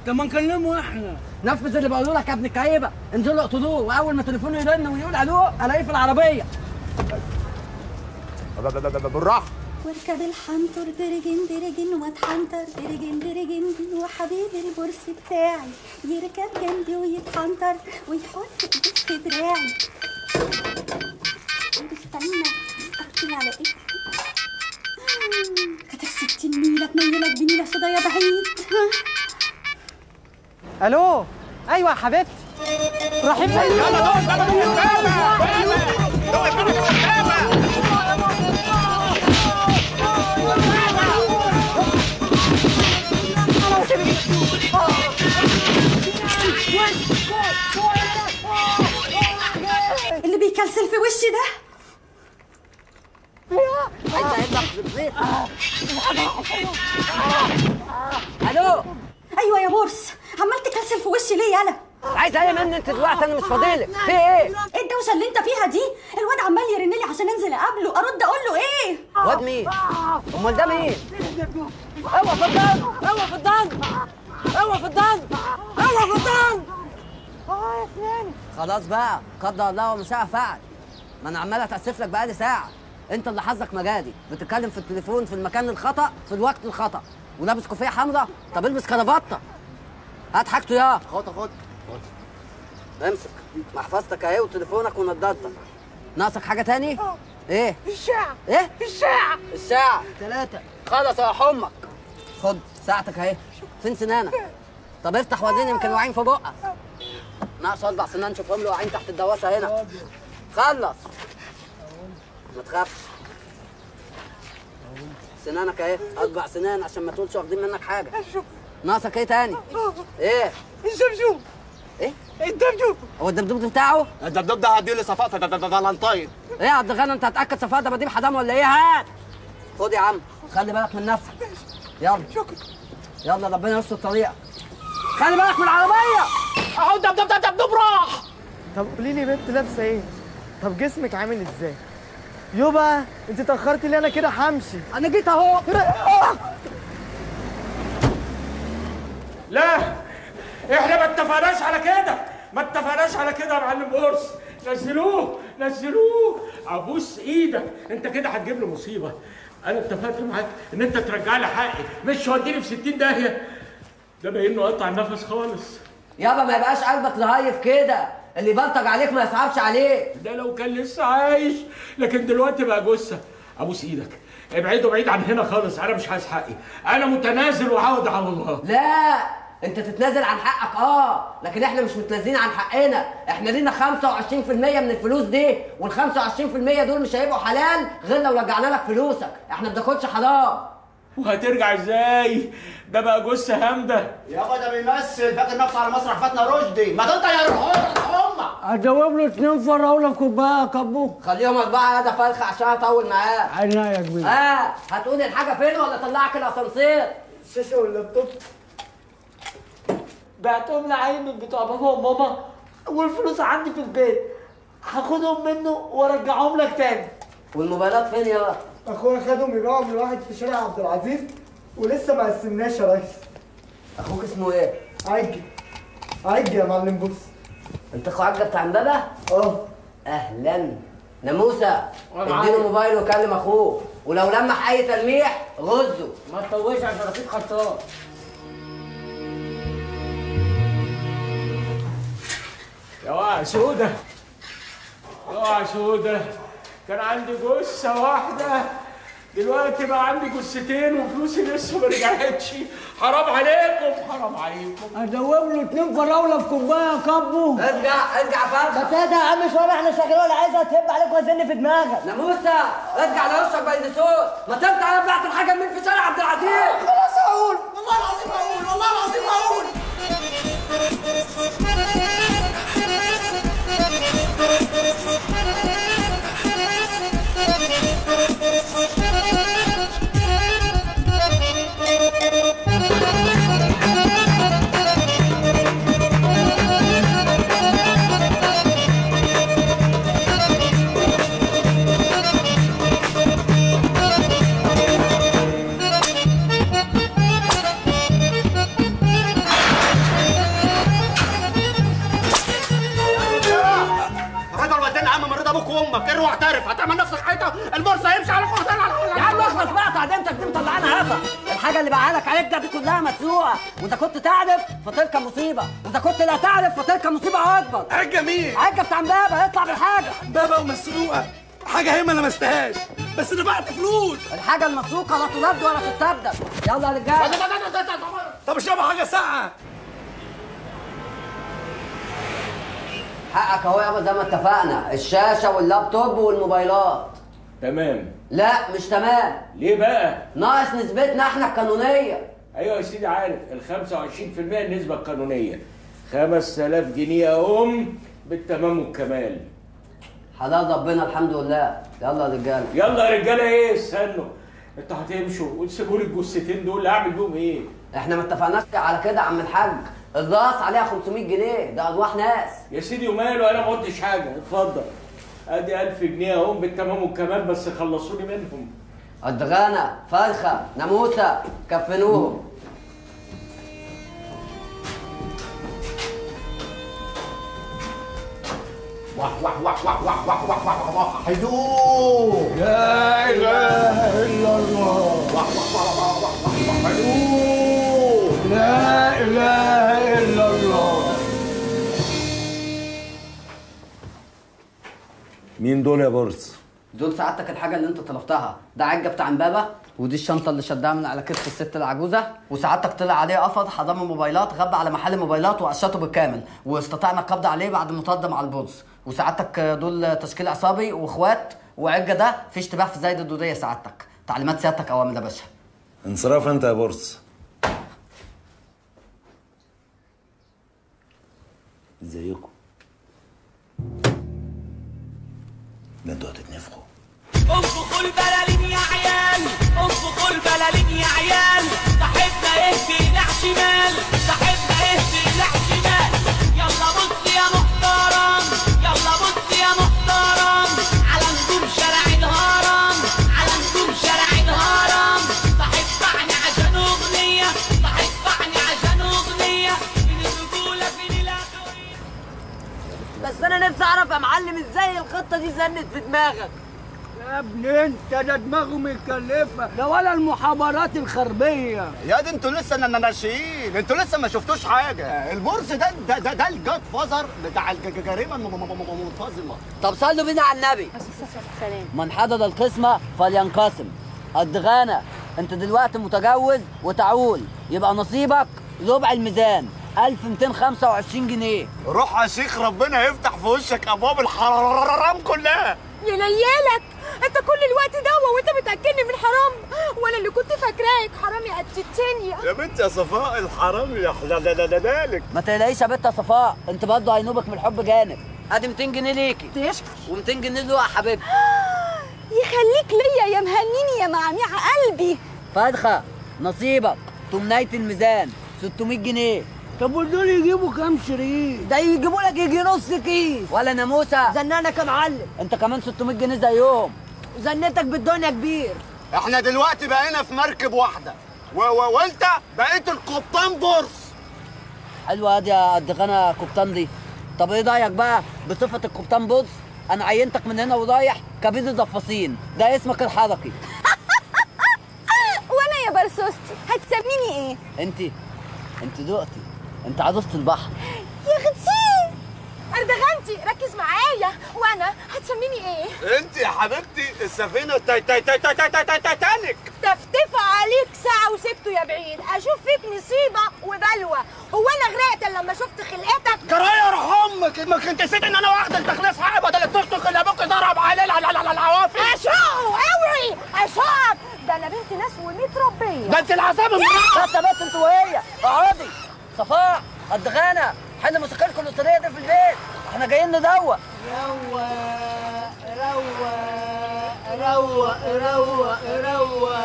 طب ما نكلمه احنا.
نفذ اللي بقوله لك يا ابن الكئيبه، انزلوا اقتلوه، واول ما تليفونه يرن ويقول الو الاقيه في العربيه.
بالراحه.
واركب الحنطر درجن درجن واتحنطر درجن درجن وحبيبي البورس بتاعي يركب جنبي ويتحنطر ويحط ايديه في دراعي. استنى استقتل على ايه؟ كتك 60 نيله تنيلك بنيله سودا يا بعيد.
الو، ايوه يا حبيبتي. رايحين فين؟
اللي بيكلسل في وشي ده
عايز اجيب لك البيت. الو،
ايوه يا بورس، عمال تكلسل في وشي ليه يالا؟
عايز ايه مني انت دلوقتي؟ انا مش فاضيلك. في ايه؟
ايه الدوشه اللي انت فيها دي؟ الواد عمال يرن لي عشان انزل اقابله، ارد اقول له ايه؟
واد مين؟ امال ده مين؟ اوعى في الضن، اوعى في الضن، اوعى في الضن، اوعى في الضن. يا سناني. خلاص بقى، قدر الله وما شاء فعل. ما انا عمال اتاسف لك بقالي ساعه. انت اللي حظك مجادي، بتتكلم في التليفون في المكان الخطا في الوقت الخطا، ولابس كوفيه حمراء. طب البس كرافته. هات حاجته يا
خد
امسك محفظتك اهي وتليفونك ونضارتك. ناقصك حاجه تاني؟ ايه؟
الساعة.
ايه؟ الساعه
3.
خلص يا حمك. خد ساعتك اهي. فين سنانك؟ طب افتح وريني، يمكن واقعين في بقك. ناقص 4 سنان شوفهم له واقعين تحت الدواسه هنا. خلص ما تخافش. سنانك اهي 4 سنان عشان ما تقولش واخدين منك حاجه. ناقصك ايه تاني؟ ايه؟
الزمزم.
ايه؟
الدبدوب.
هو الدبدوب بتاعه؟
الدبدوب ده هديه لصفاء ده فالنتاين.
ايه يا عبد الغني، انت هتاكد صفاء ده بديب حدام ولا ايه؟ هات خد يا عم، خلي بالك من نفسك. يلا
شكرا.
يلا ربنا يستر طريقك. خلي بالك من العربيه.
اهو دبدوب راح.
طب قولي لي بنت لابسه ايه؟ طب جسمك عامل ازاي؟ يوبا انت اتاخرتي ليه؟ انا كده همشي.
انا جيت اهو.
لا، احنا ما اتفقناش على كده، ما اتفقناش على كده يا معلم بورس. نزلوه نزلوه، ابوس ايدك، انت كده هتجيب له مصيبه. انا اتفقت معاك ان انت ترجع لي حقي، مش توديني في 60 داهيه. ده باين انه قطع النفس خالص.
يابا ما يبقاش قلبك رهيف كده، اللي يبلطج عليك ما يصعبش عليه.
ده لو كان لسه عايش، لكن دلوقتي بقى جثه. ابوس ايدك، ابعده بعيد عن هنا خالص، انا مش عايز حقي، انا متنازل وعاود على الله.
لا، انت تتنازل عن حقك لكن احنا مش متنازلين عن حقنا. احنا لينا 25% من الفلوس دي، وال 25% دول مش هيبقوا حلال غير لو رجعنا لك فلوسك. احنا ما بناخدش حرام.
وهترجع ازاي؟ ده بقى جثه هامده.
يابا ده بيمثل، فاكر نفسه على مسرح فاتنه رشدي. ما تنطق يا امك.
هجاوب له 2 فراوله في كوبايه يا كبو.
خليهم 4 هذا فرخه عشان اطول معاه.
عينيا يا كبير.
هتقول الحاجه فين ولا اطلعك الاسانسير؟
الشاشه واللابتوب بعتهم لعيل من بتوع بابا وماما، والفلوس عندي في البيت، هاخدهم منه وارجعهم لك تاني.
والموبايلات فين يا؟
اخويا خدهم يبيعهم لواحد في شارع عبد العزيز ولسه ما قسمناش يا ريس.
اخوك اسمه ايه؟
عجة يا معلم بوس.
انت اخو عجة بتاع امبابة؟ اهلا. ناموسة اديله موبايل وكلم اخوه، ولو لمح اي تلميح غزه.
ما تطوش عشان رصيد خلصان.
يا سودة، يا سودة، كان عندي جثة واحدة دلوقتي بقى عندي جثتين وفلوسي لسه ما رجعتش. حرام عليكم حرام عليكم.
ادوب له 2 فراوله في كوبايه يا كابو.
ارجع يا فرخه.
بتاتا يا عم شويه احنا شغالين ولا عايزها تهب عليك وزن في دماغك.
ناموسه ارجع لوشك بين صوت. ما ترجع انا بعت الحاجه من في شارع عبد العزيز.
خلاص هقول والله العظيم هقول والله العظيم هقول.
اروح اعترف هتعمل نفسك حيطه البورصه هيمشي على خرطان على
يا عم اخلص بقى تعدينتك دي مطلعانا هفا. الحاجه اللي باعها لك عده دي كلها مسروقه، واذا كنت تعرف فتلك مصيبه، واذا كنت لا تعرف فتلك مصيبه اكبر.
حاجه مين؟
حاجه بتاع امبابه. اطلع بالحاجه.
امبابه ومسروقه حاجه هي ما لمستهاش، بس دفعت فلوس.
الحاجه المسروقه لا ترد ولا تستبدل. يلا يا رجاله.
طب اشرب حاجه ساقعه.
حقك اهو يابا زي ما اتفقنا، الشاشه واللابتوب والموبايلات.
تمام.
لا مش تمام.
ليه بقى؟
ناقص نسبتنا احنا القانونيه.
ايوه يا سيدي عارف، ال 25% النسبه القانونيه. 5000 جنيه اهم بالتمام والكمال.
حلال ربنا الحمد لله. يلا يا رجاله.
يلا يا رجاله. ايه استنوا، انتوا هتمشوا وتسيبوا لي الجثتين دول اعمل بيهم ايه؟
احنا ما اتفقناش على كده يا عم الحاج. الراس عليها 500 جنيه، ده ارواح ناس.
يا سيدي وماله، انا ما قلتش حاجه. اتفضل ادي 1000 جنيه اهم بالتمام والكمال، بس خلصوني منهم.
الدغانه، فرخه، ناموسه، كفنوهم.
وح وح وح وح وح وح وح وح وح حدوه.
لا اله الا الله.
وح وح وح وح وح وح حدوه.
لا اله الا الله.
مين دول يا بورس؟
دول سعادتك الحاجه اللي انت طلبتها. ده عجه بتاع امبابه، ودي الشنطه اللي شدها من على كتف الست العجوزه، وسعادتك طلع عليه قفض حضام موبايلات، غب على محل موبايلات وقشته بالكامل، واستطعنا القبض عليه بعد مقدم على البولس. وسعادتك دول تشكيل عصابي واخوات، وعجه ده في اشتباه في زايد الدوديه. سعادتك تعليمات سيادتك اوامر يا باشا.
انصراف انت يا بورس. ازيكم؟ ده انتوا هتتنفخوا.
انفخوا البلالين يا عيال، انفخوا البلالين يا عيال. صاحبنا اهدي لا شمال، صاحبنا اهدي لا شمال. يلا بص يا محترم، يلا بص يا محترم، على نجوم شارع الهرم، على نجوم شارع الهرم. صاحب فعني عشان اغنيه، صاحب فعني عشان اغنيه، من الرجوله فين الاخويه.
بس انا نفسي اعرف يا معلم ازاي الخطه دي زنت في دماغك.
يا ابني انت ده دماغه متكلفه، ده ولا المحاضرات الخربيه.
يا دي انتوا لسه ناشئين، انتوا لسه ما شفتوش حاجه. البورس ده الجاد فازر بتاع الجريمه المنتظمه.
طب صلوا بينا على النبي. من حضر القسمه فلينقسم. الدغانه انت دلوقتي متجوز وتعول، يبقى نصيبك ربع الميزان 1225 جنيه.
روح يا شيخ ربنا يفتح في وشك ابواب الحرام كلها.
ينيلك انت كل الوقت ده وانت بتاكلني من حرام، وانا اللي كنت فاكراك حرامي قد الدنيا.
يا بنت يا صفاء الحرام يحلالك.
ما تقلقيش يا بنت يا صفاء، انت برضه هينوبك من الحب جانب. ادي 200 جنيه ليكي.
تشكر.
و200 جنيه له يا حبيبتي.
يخليك ليا يا مهنيني يا معميع قلبي.
فرخه نصيبك تمنية الميزان 600 جنيه.
طب ودول يجيبوا كام شريط؟
ده يجيبوا لك يجي نص كيس.
ولا ناموسه
زنانك يا معلم.
انت كمان 600 جنيه زيهم.
زنتك بالدنيا كبير.
احنا دلوقتي بقينا في مركب واحده وانت بقيت القبطان بورس.
حلوه ادي يا الدغانه قبطان دي. طب ايه رايك بقى بصفه القبطان بورس؟ انا عينتك من هنا ورايح كبير الضفاصين، ده اسمك الحركي.
وانا يا برسوستي هتسميني ايه؟
انت دقتي، انت عروسه البحر.
يا اختي اردغنتي ركز معايا، وانا هتسميني ايه؟
انت يا حبيبتي
السفينه تايتانيك.
تفتفوا عليك ساعة وسبته يا بعيد، اشوف فيك نصيبة وبلوى. هو انا غرقت لما شفت خلقتك؟
جرايه روح امك، ما كنت نسيت ان انا واخد التخليص حق بدل التوك اللي ابوك ضرب عليه العوافي.
اشوق اوعي اشوق، ده انا بنت ناس و100 ربية.
ده انت العذاب
بس يا بنت انت وهي اقعدي. صفاء قدغانة حل مشاكلكم الاسرية دي في البيت، احنا جايين ندوق.
روق روق روق روق.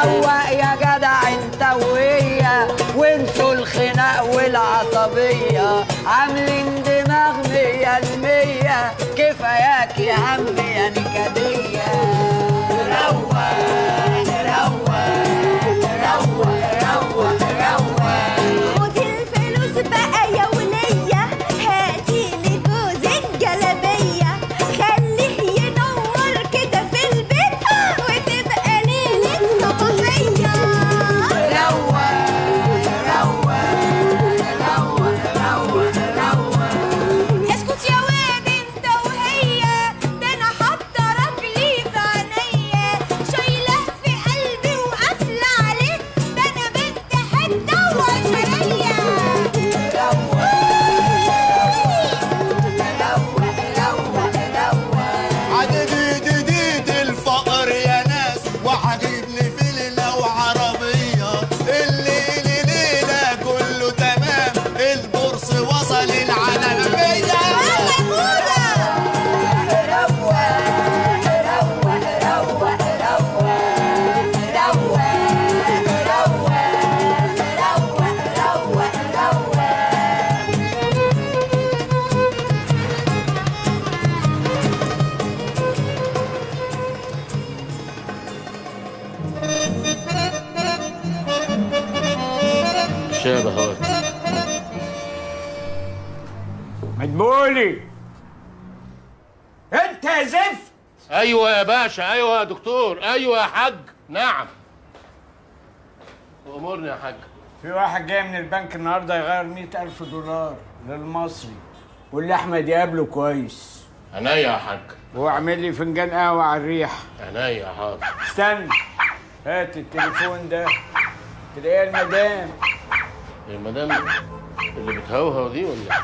روق يا جدع انت وهي، وانسوا الخناق والعصبية، عاملين دماغ 100%، كفاياك يا عم يا نكدية. روق روق روق روق روق.
خدي الفلوس بقى يا ولية، هاتيلي جوز الجلابية، خليه ينور كده في البيت وتبقى ليلة صباحية.
روق روق روق روق روق.
اسكت يا واد انت وهي، ده انا حاطه رجلي في عينيا، شايلاه في قلبي وقافله عليه، ده انا بنت حته وعشريه.
عديد الفقر يا ناس، وهجيب لي فيلا وعربيه، الليل ليله كله تمام، البورس وصل العالميه.
شابه هوت
مدبولي انت يا زفت.
ايوه يا باشا، ايوه يا دكتور، ايوه يا حاج. نعم امورني يا حاج.
في واحد جاي من البنك النهارده يغير 100,000 دولار للمصري، واللي احمد يقابله كويس.
عينيا يا حاج.
واعمل لي فنجان قهوه على الريح.
عينيا حاضر.
استنى، هات التليفون ده، تلاقيها المدام.
المدام اللي بتهوهو دي ولا؟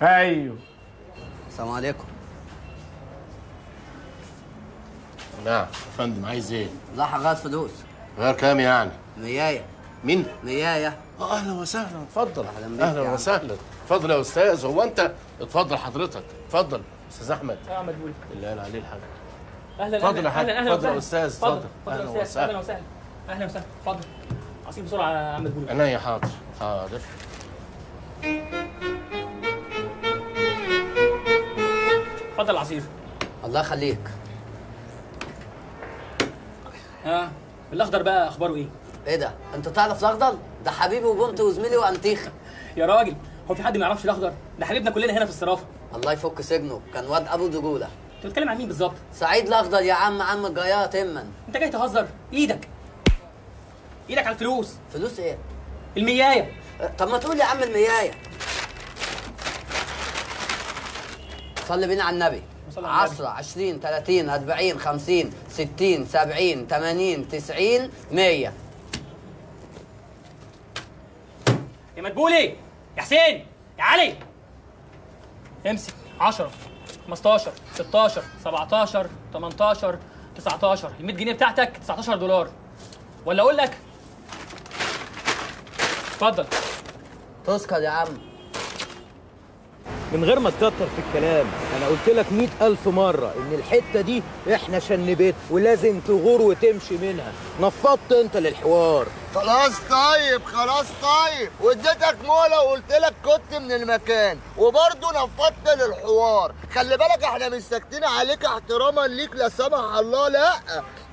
ايوه.
السلام عليكم.
نعم يا فندم، عايز ايه؟
لا غير فلوس.
غير كام يعني؟
100.
مين؟
100.
اهلا وسهلا، اتفضل.
اهلا
وسهلا، اتفضل يا استاذ. هو انت اتفضل حضرتك، اتفضل استاذ احمد.
احمد بولي
اللي قال عليه الحاج.
اهلا
اتفضل يا حاج. اتفضل يا استاذ. اتفضل.
اهلا وسهلا. اهلا وسهلا. اهلا وسهلا. اتفضل. عصير بسرعه يا احمد بولي.
عينيا حاضر. حاضر.
اتفضل العصير.
الله يخليك.
ها الاخضر بقى اخباره ايه؟
ايه ده؟ انت تعرف الاخضر؟ ده حبيبي وبنتي وزميلي وانتيخه.
يا راجل هو في حد ما يعرفش الاخضر؟ ده حبيبنا كلنا هنا في الصرافه.
الله يفك سجنه، كان واد ابو دجوله.
انت بتتكلم عن مين بالظبط؟
سعيد الاخضر يا عم الجياه تما.
انت جاي تهزر؟ ايدك على الفلوس.
فلوس ايه؟
الميايه.
طب ما تقول يا عم الميايه. صلي بينا على النبي. 10 20 30 40 50 60 70 80 90 100.
يا مدبولي، يا حسين، يا علي، امسك. 10 15 16 17 18 19. ال 100 جنيه بتاعتك 19 دولار. ولا اقول لك؟ اتفضل.
تذكر يا عم.
من غير ما تكتر في الكلام، انا قلت لك 100,000 مره ان الحته دي احنا شنبت ولازم تغور وتمشي منها. نفضت انت للحوار.
خلاص طيب خلاص طيب، واديتك موله وقلت لك كنت من المكان وبرضه نفضت للحوار. خلي بالك احنا مش ساكتين عليك احتراما ليك لا سمح الله، لا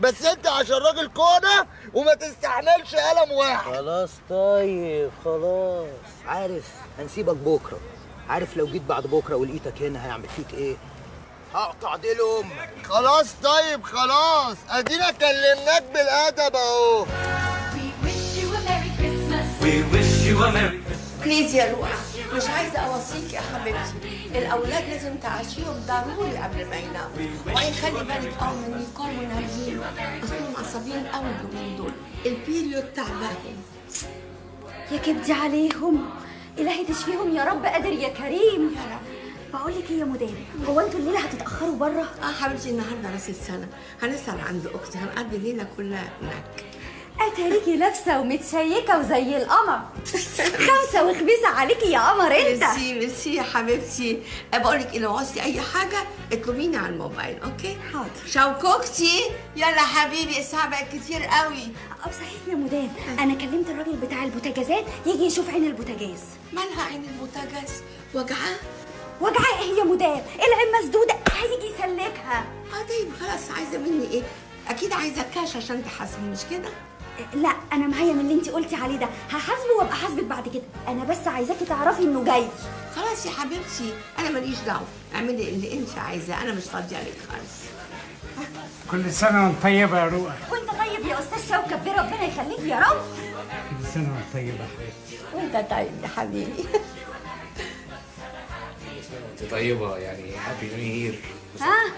بس انت عشان راجل كونه وما تستحملش قلم واحد.
خلاص طيب خلاص، عارف هنسيبك بكره، عارف لو جيت بعد بكره ولقيتك هنا هيعمل فيك ايه؟ هقطع ديل امك.
خلاص طيب خلاص، ادينا كلمناك بالادب اهو.
بليز يا روحي، مش عايزه اوصيك يا حبيبتي، الاولاد لازم تعاشيهم ضروري قبل ما يناموا، وبعدين خلي بالك من نيكول ونرجين، اصلهم عصبيين قوي اليومين دول، البيريود تعباهم.
يا كبدي عليهم، الهي تشفيهم يا رب، قادر يا كريم.
يا رب.
بقول لك ايه يا مدام، هو انتوا الليله هتتاخروا بره؟
حبيبتي النهارده راس السنه، هنسهر عند اختي، هنقضي الليله كلها هناك.
اتاريكي لابسه ومتشيكه وزي القمر. خمسه وخبيثه عليكي يا قمر انت.
ميرسي ميرسي يا حبيبتي، بقول لك لو عوزتي اي حاجه اطلبيني على الموبايل. اوكي
حاضر.
شوكوكتي يلا حبيبي، الساعه بقت كتير قوي.
صحيح يا مدام، انا كلمت الراجل بتاع البوتاجازات يجي يشوف عين البوتاجاز.
مالها عين البوتاجاز؟ وجعاه؟
وجعاه ايه يا مدام؟ العين مسدوده هيجي يسلكها.
طيب خلاص، عايزه مني ايه؟ اكيد عايزه كاش عشان تحاسبي، مش كده؟
لا انا معايا من اللي انت قلتي عليه ده، هحاسبه وابقى حاسبك بعد كده، انا بس عايزاكي تعرفي انه جاي.
خلاص يا حبيبتي، انا ماليش دعوه، اعملي اللي انت عايزاه، انا مش فاضيه عليك خالص.
كل سنه وانت طيبه يا روح.
وانت طيب يا استاذ شوكت، ربنا يخليك يا رب.
كل سنه وانت طيبه يا حبيبتي.
وانت طيب يا حبيبي.
انت طيبه يعني، هابي نيو يير.
ها؟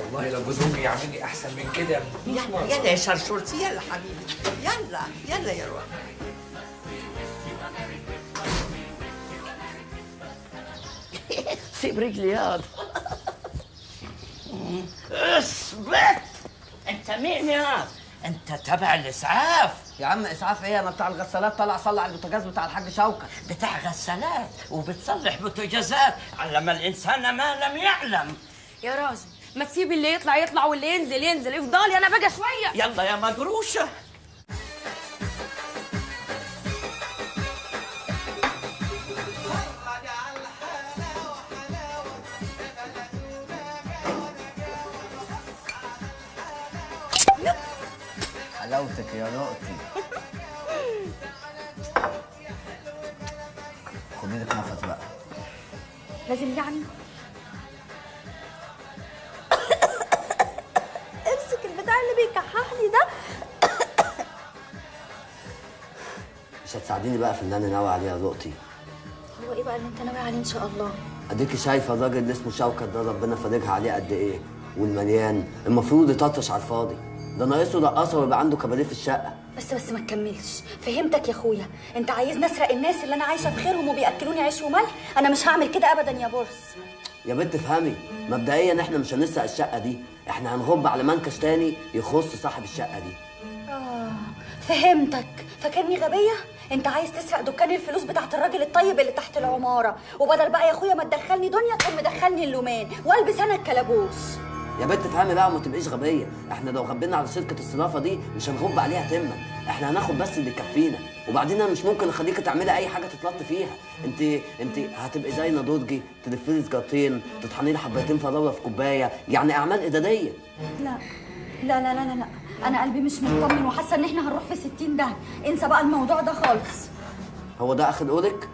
والله لو جوز امي يعمل لي احسن من كده.
يلا يلا يا شرشورتي، يلا حبيبي، يلا يلا يا روح.
سيب رجلي ياض. اثبت. انت مين يا؟ انت تبع الاسعاف.
يا عم اسعاف ايه؟ انا بتاع الغسالات، طالع اصلي على البوتاجاز بتاع الحاج شوكت.
بتاع غسالات وبتصلح بوتاجازات، علم الانسان ما لم يعلم.
يا راجل ما تسيب اللي يطلع يطلع واللي ينزل ينزل، افضلي انا بقى شويه.
يلا يا مجروشه.
حلاوتك يا نقطي. خدي لك نفس بقى.
لازم يعني امسك البتاع اللي بيكححني ده.
مش هتساعديني بقى في اللي انا ناوي عليه يا نقطي؟
هو ايه بقى اللي انت ناوي عليه ان شاء الله؟
اديكي شايفه الراجل اللي اسمه شوكت ده ربنا فارجها عليه قد ايه، والمليان المفروض يطرطش على الفاضي، ده ناقصه رقاصه ويبقى عنده كباريه في الشقه.
بس ما تكملش، فهمتك يا اخويا، انت عايزني اسرق الناس اللي انا عايشه بخيرهم وبياكلوني عيش وملح؟ انا مش هعمل كده ابدا يا بورس.
يا بنت افهمي، مبدئيا احنا مش هنسرق الشقه دي، احنا هنغب على منكش تاني يخص صاحب الشقه دي.
فهمتك، فاكرني غبيه؟ انت عايز تسرق دكان الفلوس بتاعت الراجل الطيب اللي تحت العماره، وبدل بقى يا اخويا ما تدخلني دنيا تقوم مدخلني اللومان والبس انا الكلابوس.
يا بنت افهمي بقى وما تبقيش غبيه، احنا لو غبينا على شركه الصرافه دي مش هنغب عليها تما، احنا هناخد بس اللي يكفينا، وبعدين انا مش ممكن اخليكي تعملي اي حاجه تتلط فيها، انت هتبقي زي نضوجي، تلفي لي سجارتين، تطحني لي حبايتين فراوله في كوبايه، يعني اعمال اداريه.
لا لا لا لا لا، انا قلبي مش مطمن وحاسه ان احنا هنروح في 60 ده، انسى بقى الموضوع ده خالص.
هو ده اخر قولك؟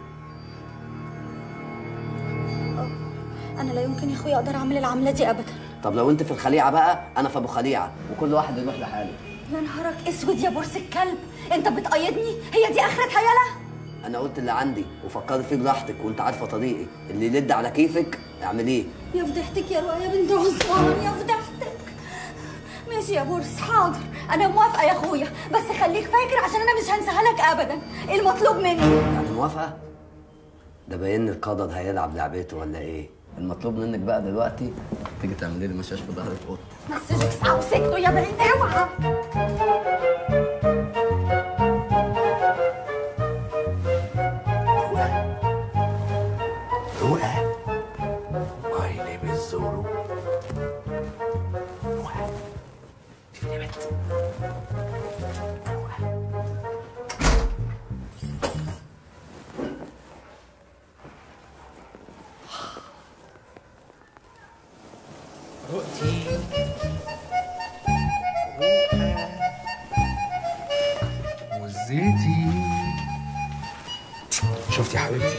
انا لا يمكن يا اخويا اقدر اعمل العمله دي ابدا.
طب لو انت في الخليعه بقى انا في ابو خليعه، وكل واحد يروح لحاله.
يا نهارك اسود يا بورس الكلب، انت بتقيدني؟ هي دي اخرتها يالا؟
انا قلت اللي عندي وفكري فيه براحتك، وانت عارفه طريقي، اللي يلد على كيفك اعمليه.
يا فضحتك يا رؤيا بنت عثمان، يا فضحتك. ماشي يا بورس، حاضر، انا موافقه يا اخويا، بس خليك فاكر عشان انا مش هنساها لك ابدا. ايه المطلوب مني؟
يعني موافقه؟ ده باين القدر هيلعب لعبته ولا ايه؟ المطلوب منك بقى دلوقتي تيجي تعملي لي مساج في ظهر القط.
مسجك ساعه وسكته يا بعيد، اوعى.
رؤى
وزيتي وزيتي. شفتي يا حبيبتي؟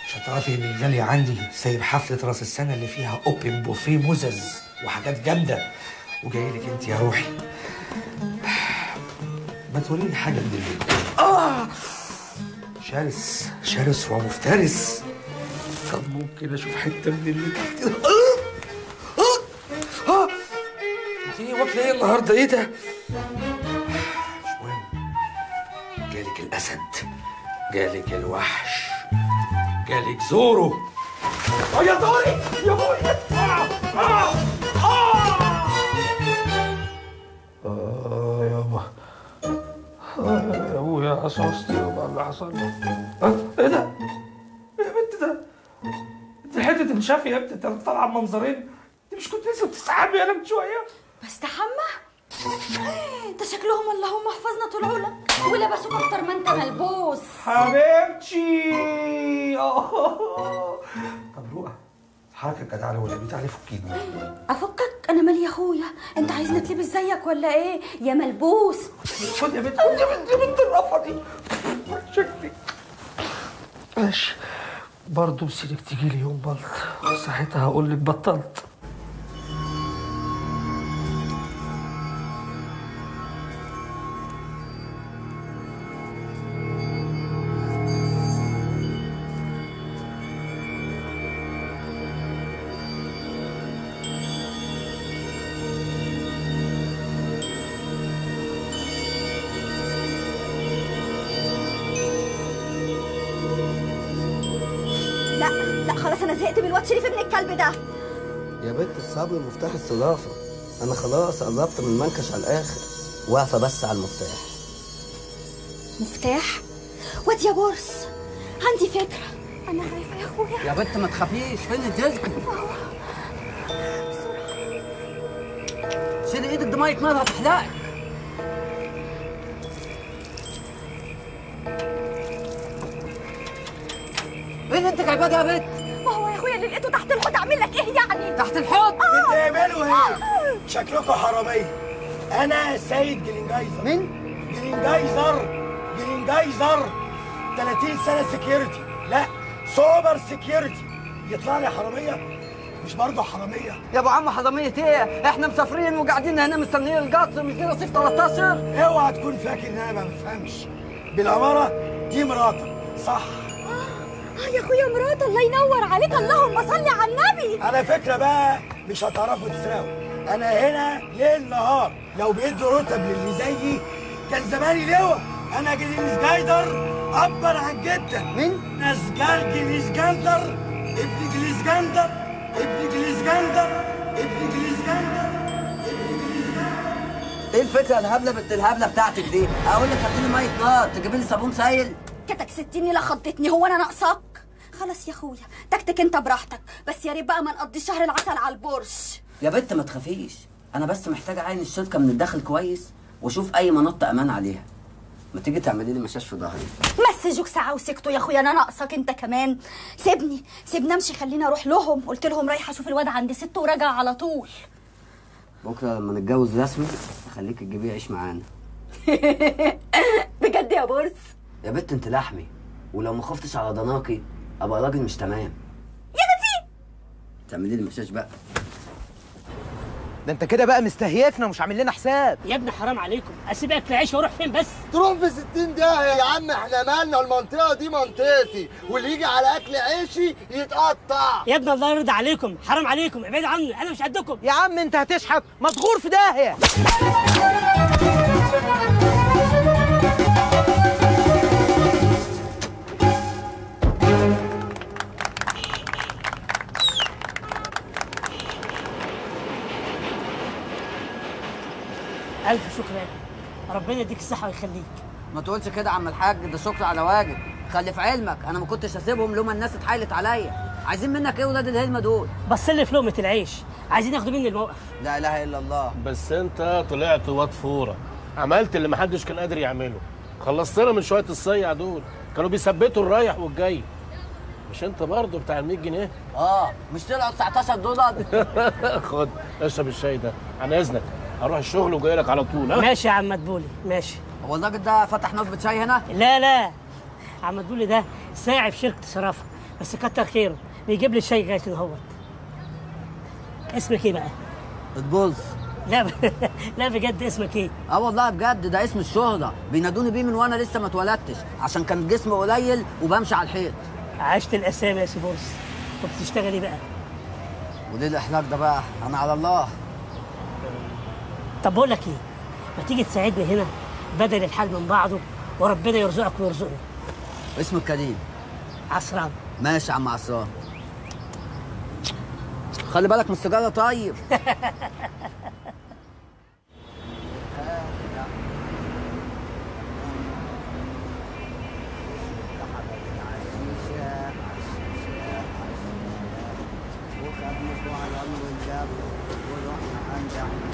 عشان تعرفي ان الغالية عندي سايب حفلة راس السنة اللي فيها اوبن بوفيه مزز وحاجات جامدة، وجاي لك انت يا روحي. ما تقولي لي حاجة من الليل. شرس شرس ومفترس. طب ممكن اشوف حتة من اللي تحت؟ انت ايه واكلة ايه النهارده؟ ايه ده؟ مش مهم. جالك الاسد، جالك الوحش، جالك زورو. يا زوري يا ابويا. يابا يا ابويا قصصت يابا اللي حصل لي. ايه ده؟ ايه يا بنت ده؟ انت حته انشافي يا بنت، انت طالعه بمنظرين. انت مش كنت لسه بتستحمي انا من شويه؟
بستحمى؟ ده شكلهم اللهم احفظنا طلعوا لك ولبسوك اكتر ما انت ملبوس.
حبيبتي. طب روقه حركه جدعانه ولا تعالي فكيني.
افكك؟ انا مالي يا اخويا، انت عايزني اتلبس زيك ولا ايه يا ملبوس؟
خد يا بنت، خد يا بنت، يا بنت الرفه دي شكلي. ماشي برضه بسيرك تيجي لي يوم بلط، ساعتها هقول لك بطلت.
لا خلاص انا زهقت من الواد شريف ابن الكلب ده.
يا بنت الصبر مفتاح الصدافة. أنا خلاص قربت من المنكش على الآخر، واقفة بس على المفتاح.
مفتاح؟ واد يا بورس، عندي فكرة. أنا خايفة يا أخويا.
يا بنت ما تخافيش، فين الجلد؟ شيلي ايدك، دي مية نار هتحرقك. ايه اللي انت جايباه ده يا بنت؟
ما هو يا اخويا اللي لقيته تحت الحوض اعمل لك ايه يعني؟
تحت الحوض؟
بتعملوا ايه؟ شكلكم حراميه. انا سيد جلينجايزر.
مين؟
جلينجايزر 30 سنه سكيورتي، لا سوبر سكيورتي. يطلع لي حراميه؟ مش برضه حراميه؟
يا ابو عم حراميه ايه؟ احنا مسافرين وقاعدين هنا مستنيين القطر، مش دي رصيف 13؟
اوعى تكون فاكر ان انا ما بفهمش. بالعماره دي مراتك صح؟
يا اخويا مرات، الله ينور عليك، اللهم صل على النبي.
على فكره بقى مش هتعرفوا تسرقوا، انا هنا ليل نهار. لو بيدوا رتب للي زيي كان زماني لواء. انا جليسجايدر عبر عن جدك.
مين؟
نسجال جليسجاندر ابن جليسجاندر ابن جليسجاندر ابن جليسجاندر ابن جليسجاندر.
ايه الفكره الهبله بنت الهبله بتاعتك دي؟ اقول لك هاتي لي ميه نار، تجيبي لي صابون سايل؟
كتك ستيني لا خضتني، هو انا ناقصاك؟ خلاص يا اخويا تكتك انت براحتك، بس يا ريت بقى ما نقضي شهر العسل على البورش.
يا بنت ما تخافيش، انا بس محتاجه اعين الشركه من الداخل كويس واشوف اي منطقه امان عليها. ما تيجي تعملي لي مساج في ظهري؟
مسجوك ساعه وسكتوا يا اخويا، انا ناقصك انت كمان. سيبني امشي، خليني اروح لهم. قلت لهم رايحه اشوف الواد عند ست وراجعه على طول.
بكره لما نتجوز رسمي اخليك تجيبيه يعيش معانا.
بجد يا بورس؟
يا بنت انت لحمي، ولو ما خفتش على ضناكي ابقى راجل مش تمام.
يا بنتي
تعملي لي مساج بقى.
ده انت كده بقى مستهيفنا ومش عامل لنا حساب.
يا ابني حرام عليكم، اسيب اكل عيش واروح فين بس؟
تروح في 60 داهية يا عم، احنا مالنا؟ المنطقة دي منطقتي، واللي يجي على اكل عيشي يتقطع.
يا ابني الله يرضى عليكم، حرام عليكم، ابعدوا عني، انا مش قدكم.
يا عم انت هتشحت مصغور في داهية.
الف شكر، ربنا يديك الصحه ويخليك.
ما تقولش كده يا عم الحاج، ده شكر على واجب. خلي في علمك انا ما كنتش هسيبهم لما الناس اتحايلت عليا. عايزين منك ايه ولاد الهلمه دول؟
بص لي في لقمه العيش، عايزين ياخدوا مني الموقف.
لا اله الا الله.
بس انت طلعت واد فوره، عملت اللي محدش كان قادر يعمله. خلصتنا من شويه الصيع دول، كانوا بيثبتوا الرايح والجاي. مش انت برضه بتاع ال 100 جنيه؟
مش طلعوا 19 دولار؟
خد اشرب الشاي ده عن اذنك، هروح الشغل وجاي لك على طول. ها
ماشي يا عم مدبولي ماشي.
هو الراجل ده فتح نصبة شاي هنا؟
لا عم مدبولي ده ساعي في شركه صرافه، بس كتر خيره بيجيب لي الشاي لغايه هنا. اسمك ايه بقى؟
البولز.
لا بجد اسمك ايه؟
والله بجد ده اسم الشهرة، بينادوني بيه من وانا لسه ما اتولدتش عشان كان جسمي قليل وبمشي على الحيط.
عشت الاسامي يا سيبورس. وبتشتغلي بقى؟
وليه الاحلاك ده بقى؟ انا على الله.
طب بقول لك ايه؟ ما تيجي تساعدني هنا بدل الحال من بعضه وربنا يرزقك ويرزقني.
اسمك كريم.
عصران.
ماشي يا عم عصران. خلي بالك من السيجاره طيب.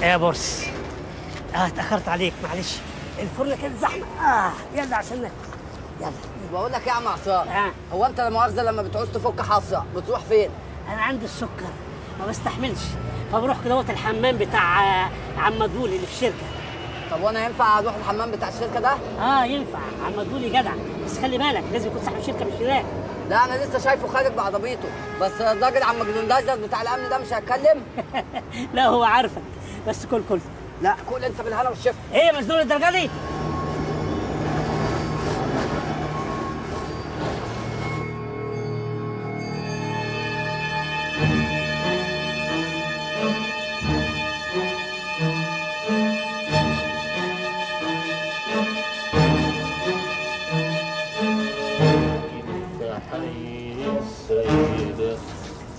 يا بورس اتاخرت عليك معلش، الفرن كان زحمه. يلا عشان ناكل. يلا.
بقول لك ايه يا عم عصام، هو انت لا مؤاخذه لما بتعوز تفك حصه بتروح فين؟
انا عندي السكر ما بستحملش، فبروح كده الحمام بتاع عم مدبولي اللي في الشركه.
طب وانا ينفع اروح الحمام بتاع الشركه ده؟
ينفع، عم مدبولي جدع، بس خلي بالك لازم يكون صاحب الشركه مش هناك.
لا انا لسه شايفه خارج بعربيته، بس الراجل عم جرندايزر بتاع الامن ده مش هيتكلم؟
لا هو عارفك، بس كل
لا كل انت بالهنا والشفا.
ايه مزنوق الدرجه دي؟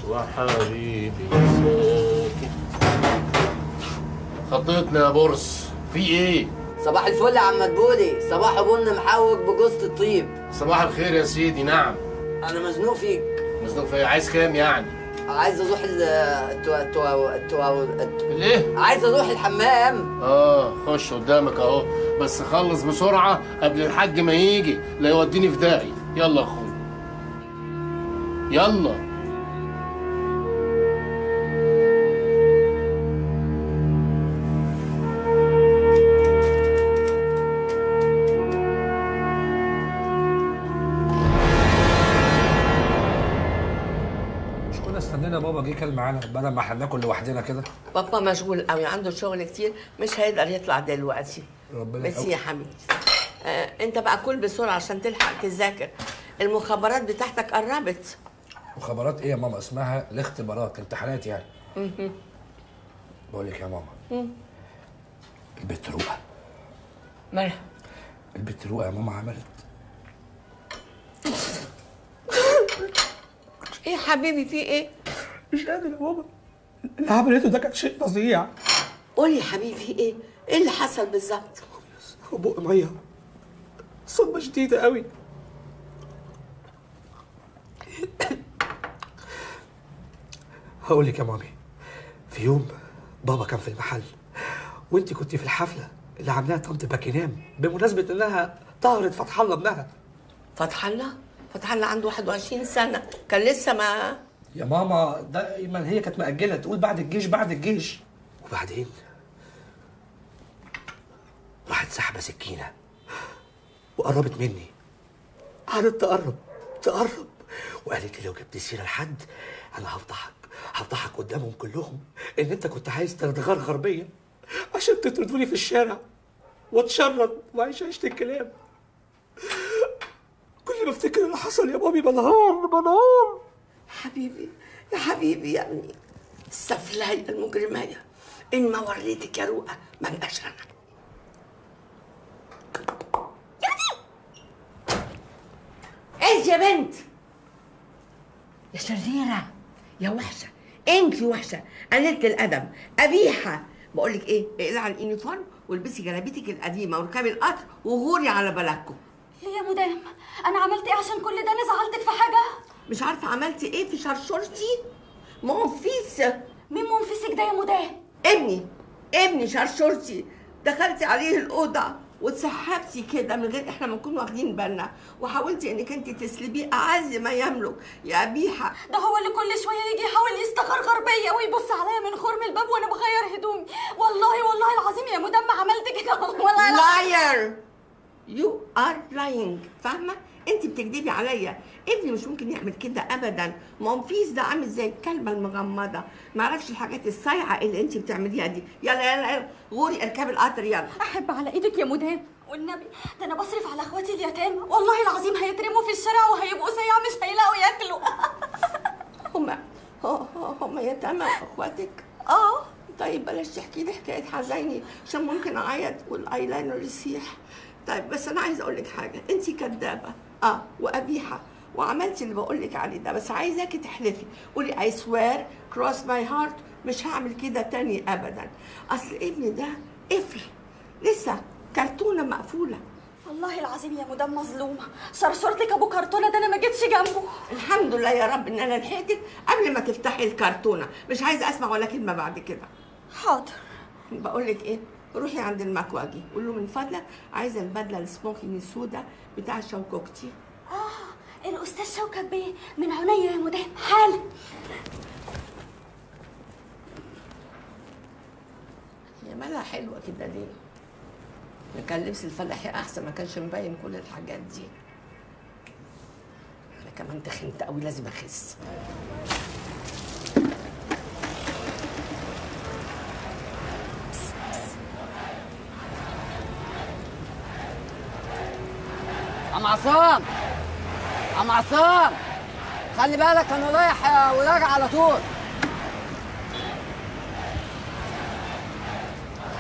وحبيبي ساكت. خطيتنا يا بورس، في ايه؟
صباح الفل يا عم مدبولي، صباح بن محوج بجوزة الطيب.
صباح الخير يا سيدي. نعم.
انا مزنوق فيك.
مزنوق في عايز كام يعني؟
عايز اروح
ليه؟
عايز اروح الحمام.
خش قدامك اهو، بس خلص بسرعه قبل الحاج ما يجي لا يوديني في داعي. يلا يا اخويا يلا.
استنينا بابا جه كل معانا بدل ما احنا ناكل لوحدنا كده.
بابا مشغول قوي، عنده شغل كتير، مش هيقدر يطلع دلوقتي.
ربنا
ميرسي يا حبيبتي. انت بقى كل بسرعه عشان تلحق تذاكر، المخابرات بتاعتك قربت.
مخابرات ايه يا ماما؟ اسمها الاختبارات، امتحانات يعني. بقول لك يا ماما، البت رؤى
مالها؟
البت رؤى يا ماما عملت
ايه يا حبيبي في ايه؟
مش قادر يا ماما، اللي عملته ده كان شيء فظيع.
قول يا حبيبي في ايه؟ ايه اللي حصل بالظبط؟
بق ميه، صدمه شديده قوي. هقول لك يا مامي، في يوم بابا كان في المحل وانت كنت في الحفله اللي عاملاها طنط باكينام بمناسبه انها طهرت فتح الله ابنها.
فتح الله؟ فتح الله عنده 21 سنه، كان لسه ما.
يا ماما دايما هي كانت مأجله تقول بعد الجيش بعد الجيش. وبعدين راحت سحبه سكينه وقربت مني، قعدت تقرب وقالت لي لو جبت سيره لحد انا هفضحك قدامهم كلهم ان انت كنت عايز تتغرغر بيا عشان تطردوني في الشارع واتشرد واعيش عيشه الكلام. كل ما افتكر اللي حصل يا مامي بنهار.
حبيبي يا حبيبي يا ابني، السفلاية المجرمية، إن ما وريتك يا رؤى ما بقاش أنا. إيه يا بنت؟ يا شريرة يا وحشة، أنت وحشة، قللت الأدب، قبيحة. بقول لك إيه؟ اقلعي على اليونيفورم والبسي جلابيتك القديمة وركبي القطر وغوري على بلدكم.
ليه يا مدام؟ أنا عملت إيه عشان كل ده؟ أنا زعلتك في حاجة؟
مش عارفة عملتي إيه في شرشرتي؟ منفيس.
مين منفسك ده يا مدام؟
ابني شرشرتي، دخلتي عليه الأوضة واتسحبتي كده من غير احنا ما نكون واخدين بالنا، وحاولتي انك انت تسلبيه اعز ما يملك يا قبيحه.
ده هو اللي كل شويه يجي يحاول يستغرغر بيا ويبص عليا من خرم الباب وانا بغير هدومي. والله العظيم يا مدام ما عملت كده والله العظيم.
لاير يو ار لاينج، فاهمه؟ انت بتكذبي عليا. ابني مش ممكن يعمل كده ابدا. مونفيس ده عامل زي الكلبه المغمضه، ما عرفش الحاجات الصايعه اللي انت بتعمليها دي. يلا غوري اركبي القطر يلا.
احب على ايدك يا مدام والنبي، ده انا بصرف على اخواتي اليتامى، والله العظيم هيترموا في الشارع وهيبقوا سياع مش هيلاقوا ياكلوا.
هم يتامى اخواتك؟ طيب بلاش تحكي لي حكايه حزيني عشان ممكن اعيط والايلاينر يسيح. طيب بس انا عايزه اقول لك حاجه، انت كدابه وقبيحه وعملتي اللي بقول لك عليه ده، بس عايزاكي تحلفي قولي اي سوير كروس ماي هارت مش هعمل كده تاني ابدا. اصل ابني ده قفل لسه كرتونه مقفوله.
والله العظيم يا مدام مظلومه، شرشرتك ابو كرتونه ده انا ما جيتش جنبه.
الحمد لله يا رب ان انا لحقتك قبل ما تفتحي الكرتونه، مش عايزه اسمع ولا كلمه بعد كده.
حاضر.
بقول لك ايه، روحي عند المكواجي قول له من فضلك عايزه البدله السموكينج السوداء بتاع شوكوكتي.
الاستاذ شوكت بيه من عينيا يا مدام حالا.
يا مالها حلوه كده ليه؟ كان لبس الفلاحي احسن، ما كانش مبين كل الحاجات دي. انا كمان تخنت قوي لازم اخس.
عم عصام عم عصام خلي بالك انا رايح وراجع على طول.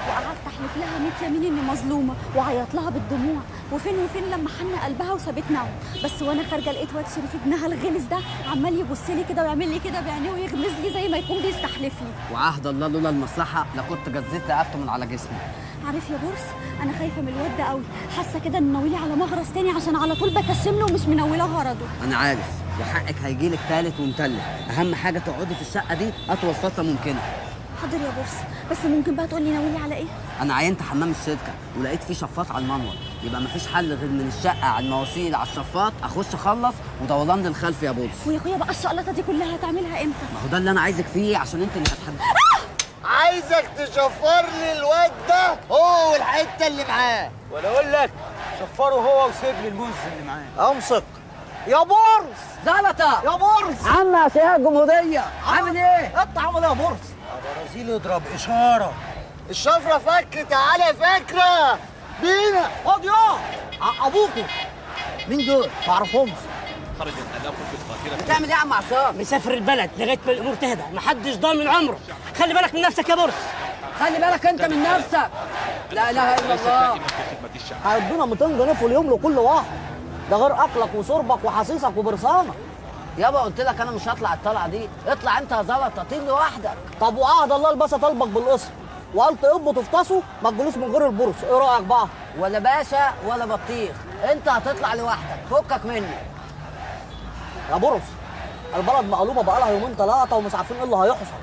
وقعدت احلف لها 100 يمين اني مظلومه وعيط لها بالدموع، وفين لما حن قلبها وسابتنا. بس وانا خارجه لقيت واد شريف ابنها الغلس ده عمال يبص لي كده ويعمل لي كده بعينيه ويغمز لي زي ما يكون بيستحلفني.
وعهد الله لولا المصلحه لكنت جزيت رقبته من على جسمي.
عارف يا بورس، انا خايفه من الواد ده قوي، حاسه كده ان ناويلي على مغرز تاني عشان على طول بكشم له ومش مناوله غرضه.
انا عارف وحقك هيجيلك تالت ومتلت، اهم حاجه تقعدي في الشقه دي اطول فتره ممكنه.
حاضر يا بورس، بس ممكن بقى تقول لي ناويلي على ايه؟
انا عينت حمام الشركه ولقيت فيه شفاط على المنور، يبقى مفيش حل غير من الشقه على المواسير على الشفاط اخش اخلص ودوران للخلف يا بورس.
ويا اخويا بقى الشقلطه دي كلها هتعملها امتى؟
ما هو ده اللي انا عايزك فيه عشان انت اللي هتحدد.
عايزك تشفر لي الواد ده هو والحته اللي معاه.
ولا اقول لك شفره هو وسيب لي الموز اللي معاه. امسك يا بورس.
زلطه
يا بورس.
عم عشان الجمهوريه عامل ايه؟
انت عامل ايه يا بورس؟ برازيل اضرب اشاره.
الشفره فك تعالى فكره بينا.
خد يا ابوكم.
مين دول؟
ما اعرفهمش.
خرج الآلاف في القاهرة.
بتعمل ايه يا عم عصام؟
مسافر البلد لغايه ما الامور تهدى، محدش ضامن عمره. خلي بالك من نفسك يا بورس.
خلي بالك انت من نفسك. لا اله الا الله.
هيدونا 200 جنيه في اليوم لكل واحد، ده غير اكلك وشربك وحصيصك وبرصانك.
يابا قلت لك انا مش هطلع الطلعه دي، اطلع انت يا زلطه طير لوحدك.
طب وعهد الله الباشا طالبك بالقسط، وقال تقبوا تفطسوا ما تجولوش من غير البورس، ايه رايك بقى؟
ولا باشا ولا بطيخ، انت هتطلع لوحدك، فكك مني.
يا بورس البلد مقلوبه بقالها يومين ثلاثه ومش عارفين ايه اللي هيحصل.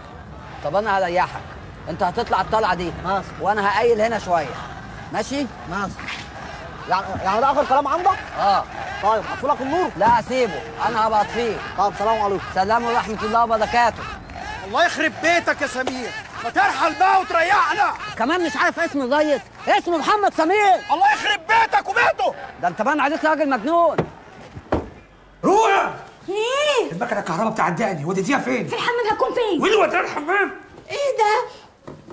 طب انا هريحك، انت هتطلع الطلعه دي
ماشي،
وانا هقيل هنا شويه. ماشي؟
ماشي. يعني ده اخر كلام عندك؟ طيب اقفلك النور؟
لا اسيبه، انا هبقى اطفيه.
طب سلام عليكم.
سلام ورحمه الله وبركاته.
الله يخرب بيتك يا سمير، ما ترحل بقى وتريحنا.
كمان مش عارف اسم الريس، اسمه محمد سمير.
الله يخرب بيتك وبيته.
ده انت باين عليك راجل مجنون.
روح.
ايه؟
المكنه الكهرباء بتعدقني، وديتيها فين؟
في الحمام. هتكون فين؟
وين وديتها الحمام؟
ايه ده؟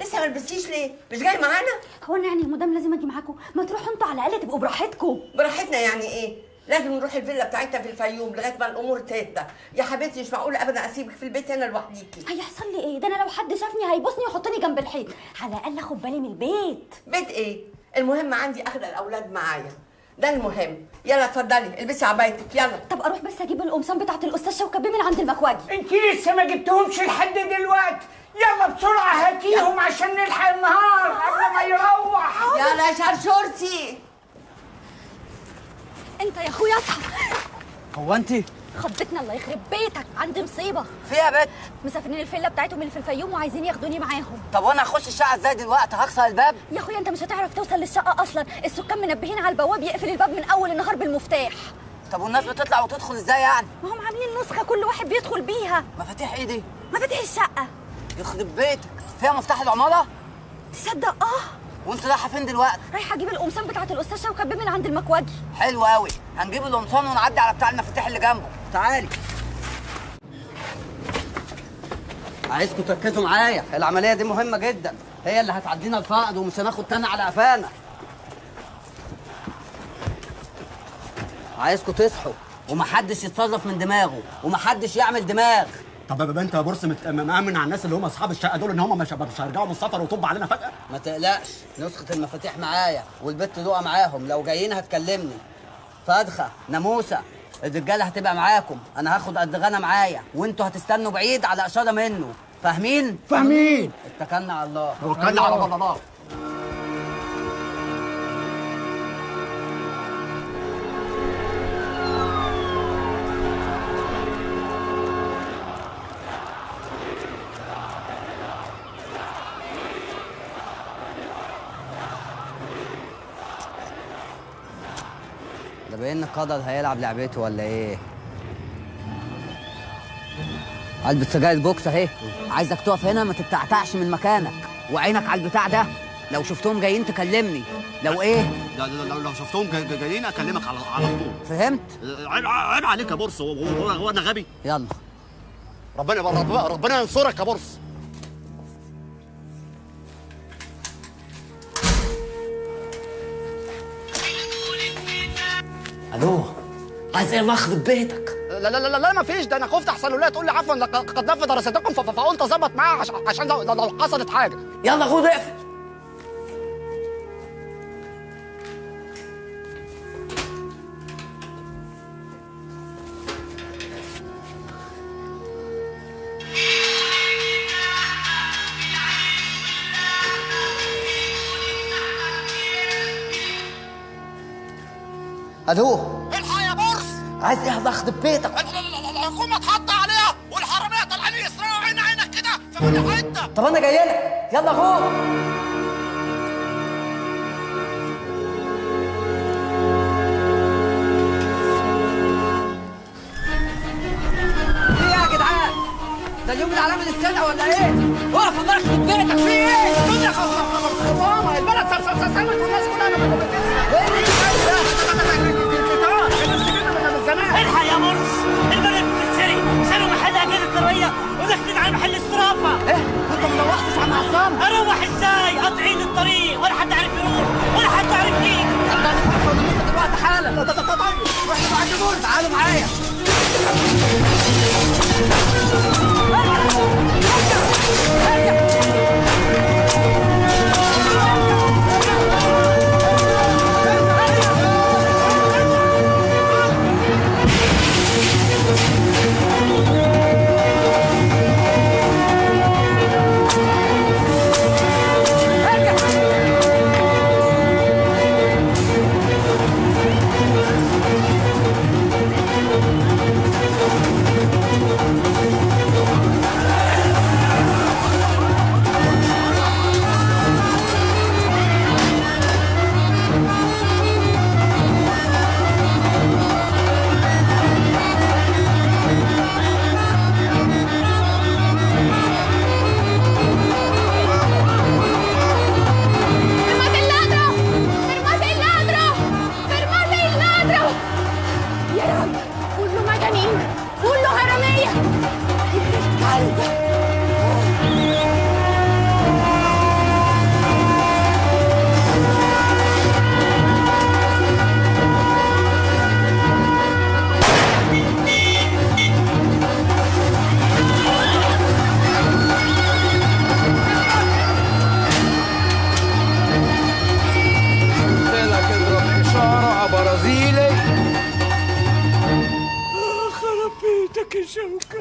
لسه ما لبستيش ليه؟ مش جاي معانا؟
هو انا يعني يا مدام لازم اجي معاكم؟ ما تروحوا انتوا على الاقل تبقوا براحتكم.
براحتنا يعني ايه؟ لازم نروح الفيلا بتاعتنا في الفيوم لغايه ما الامور تهدى. يا حبيبتي مش معقول ابدا اسيبك في البيت هنا لوحديكي.
هيحصل لي ايه؟ ده انا لو حد شافني هيبوسني ويحطني جنب الحيط، على الاقل اخد بالي من البيت.
بيت ايه؟ المهم عندي اخد الاولاد معايا، ده المهم. يلا اتفضلي البسي عبايتك يلا.
طب اروح بس اجيب القمصان بتاعت الاستاذ شوكت بيه من عند المكواجي.
انت لسه ما جبتهمش لحد دلوقتي؟ يلا بسرعه هاتيهم عشان نلحق النهار قبل ما يروح.
يلا يا شرشورتي.
انت يا اخويا اصحى.
هو انت
خضتنا الله يخرب بيتك، عندي مصيبه.
فيها بت
مسافرين الفيلا بتاعتهم اللي في الفيوم وعايزين ياخدوني معاهم.
طب وانا اخش الشقه ازاي دلوقتي؟ هكسر الباب؟
يا اخويا انت مش هتعرف توصل للشقه اصلا، السكان منبهين على البواب يقفل الباب من اول النهار بالمفتاح.
طب والناس بتطلع وتدخل ازاي يعني؟
ما هم عاملين نسخه كل واحد بيدخل بيها.
مفاتيح ايه دي؟
مفاتيح الشقه.
يخرب بيتك، فيها مفتاح العماره؟
تصدق
وانت رايحه فين دلوقتي؟
رايحه اجيب القمصان بتاعت الاستاذ شوكت من عند المكواجي.
حلو قوي، هنجيب القمصان ونعدي على بتاع المفاتيح اللي جنبه. تعالي. عايزكم تركزوا معايا، العمليه دي مهمه جدا، هي اللي هتعدينا الفقد ومش هناخد تاني على قفانا. عايزكم تصحوا ومحدش يتصرف من دماغه ومحدش يعمل دماغ.
طب يا بابا انت يا بورس مأمن على الناس اللي هم اصحاب الشقه دول ان هم مش هيرجعوا من السفر ويطبوا علينا فجاه؟
ما تقلقش، نسخه المفاتيح معايا والبت دقه معاهم، لو جايين هتكلمني. فدخه، ناموسه، الرجاله هتبقى معاكم، انا هاخد قد غنى معايا وانتوا هتستنوا بعيد على اشاره منه. فاهمين؟
فاهمين.
اتكلنا على الله.
توكلنا على الله.
ده بان القدر هيلعب لعبته ولا ايه؟ علبة سجاير بوكس اهي، عايزك تقف هنا ما تتعتعش من مكانك، وعينك على البتاع ده، لو شفتهم جايين تكلمني، لو ايه؟
لو شفتهم جايين اكلمك على طول.
فهمت؟
عيب عليك يا بورس، هو انا غبي؟
يلا.
ربنا ينصرك يا بورس.
الو، عايز ايه؟ الله يخرب بيتك.
لا لا لا لا ما فيش، ده انا خفت احسن له تقول لي عفوا قد نفذ دراستكم فقلت اظبط معاه عشان لو حصلت حاجه.
يلا خد اقفل. الو،
الحق يا بورس.
عايز ايه؟ الله يخرب بيتك.
الحكومه اتحط عليها والحراميه طالعين يسرقوا عينك كده في كل حته.
طب انا جاي لك، يلا خد. ايه يا جدعان؟ ده اليوم العالمي للسرقه ولا ايه؟ اقف الله يخرب بيتك، في ايه؟
الدنيا خوامه، البلد سلمت والناس كلها
الحق يا مرس، البلد بتتسرق، شالوا محل اجهزه ثرويه وداخلين على محل الصرافه.
ايه؟ انت ما روحتش على عصام؟
اروح ازاي؟ قاطعين الطريق ولا حد عارف يروح ولا حد عارف يجي.
يلا نفرق ونمسك دلوقتي حالا.
طيب روحوا عند دول،
تعالوا معايا.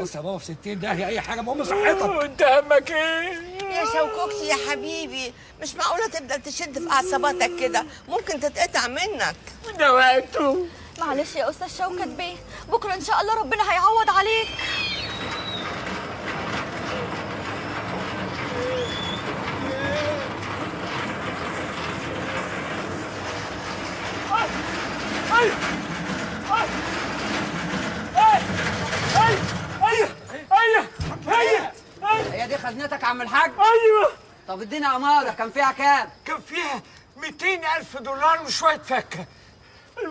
بص يا بابا في 60 داهيه اي حاجه، المهم صحتك.
وانت همك ايه؟ يا شوكوكسي يا حبيبي، مش معقوله تفضل تشد في اعصاباتك كده، ممكن تتقطع منك.
ده وقته
معلش يا استاذ شوكت بيه، بكره ان شاء الله ربنا هيعوض عليك.
هي دي خزنتك يا عم الحاج؟
ايوه.
طب اديني اماره، كان فيها كام؟
كان فيها 200,000 دولار وشويه فكه. انا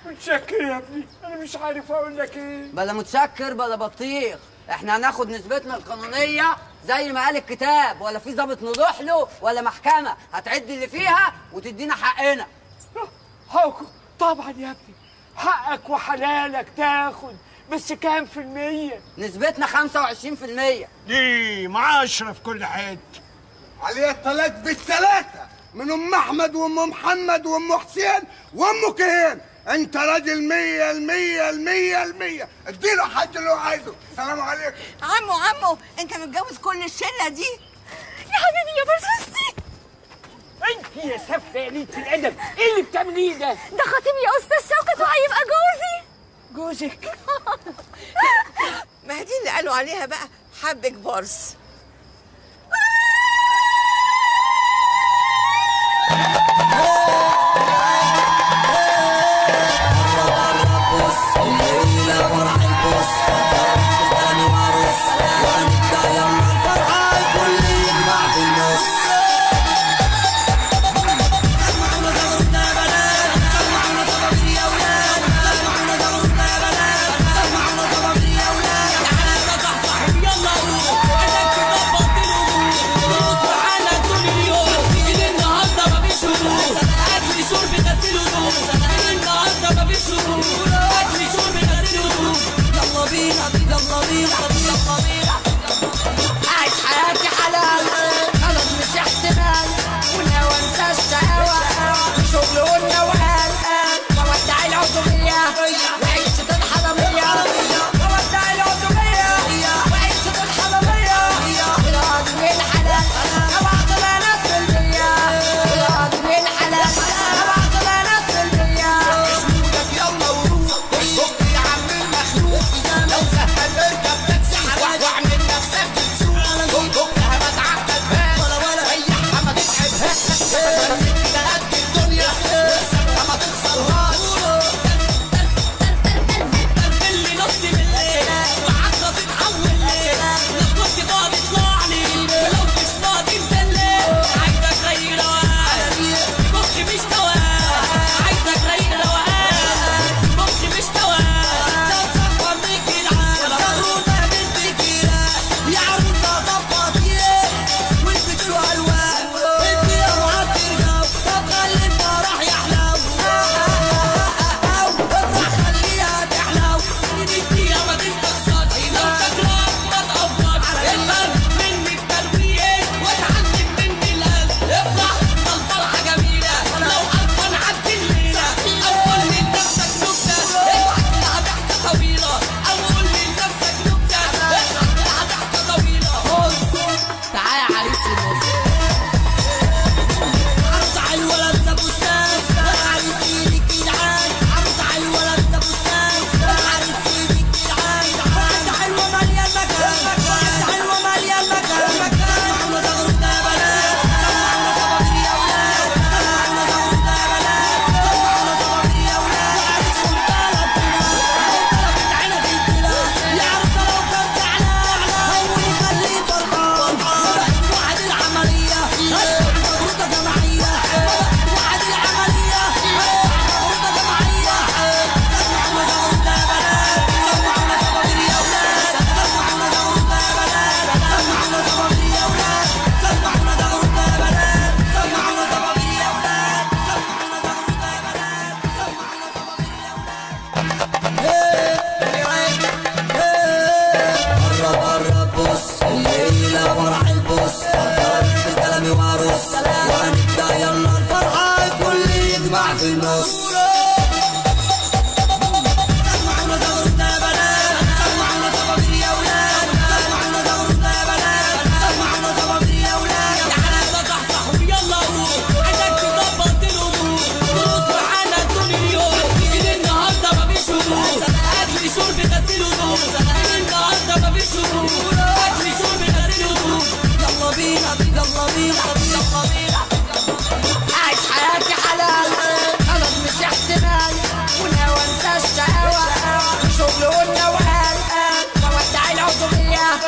متشكر يا ابني، انا مش عارف اقول لك ايه.
بلا متشكر بلا بطيخ، احنا هناخد نسبتنا القانونيه زي ما قال الكتاب، ولا في ضابط نروح له ولا محكمه، هتعد اللي فيها وتدينا حقنا.
حقكم طبعا يا ابني، حقك وحلالك تاخد، بس كام في المية؟
نسبتنا 25%.
دي مع 10 في كل حته.
عليها التلات بالتلاتة من ام احمد وام محمد وام حسين وام كهين. انت راجل 100%. اديله حد اللي هو عايزه. السلام عليكم.
عمو انت متجوز كل الشله دي؟
يا حبيبي يا برسوستي.
انت يا سفله يا قليله الادب، ايه اللي بتعمليه ده؟
ده خطيبي يا استاذ شوكت وهيبقى
جوزك.
ما هي دي اللي قالوا عليها بقى حبك بورس.
يلا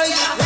شوية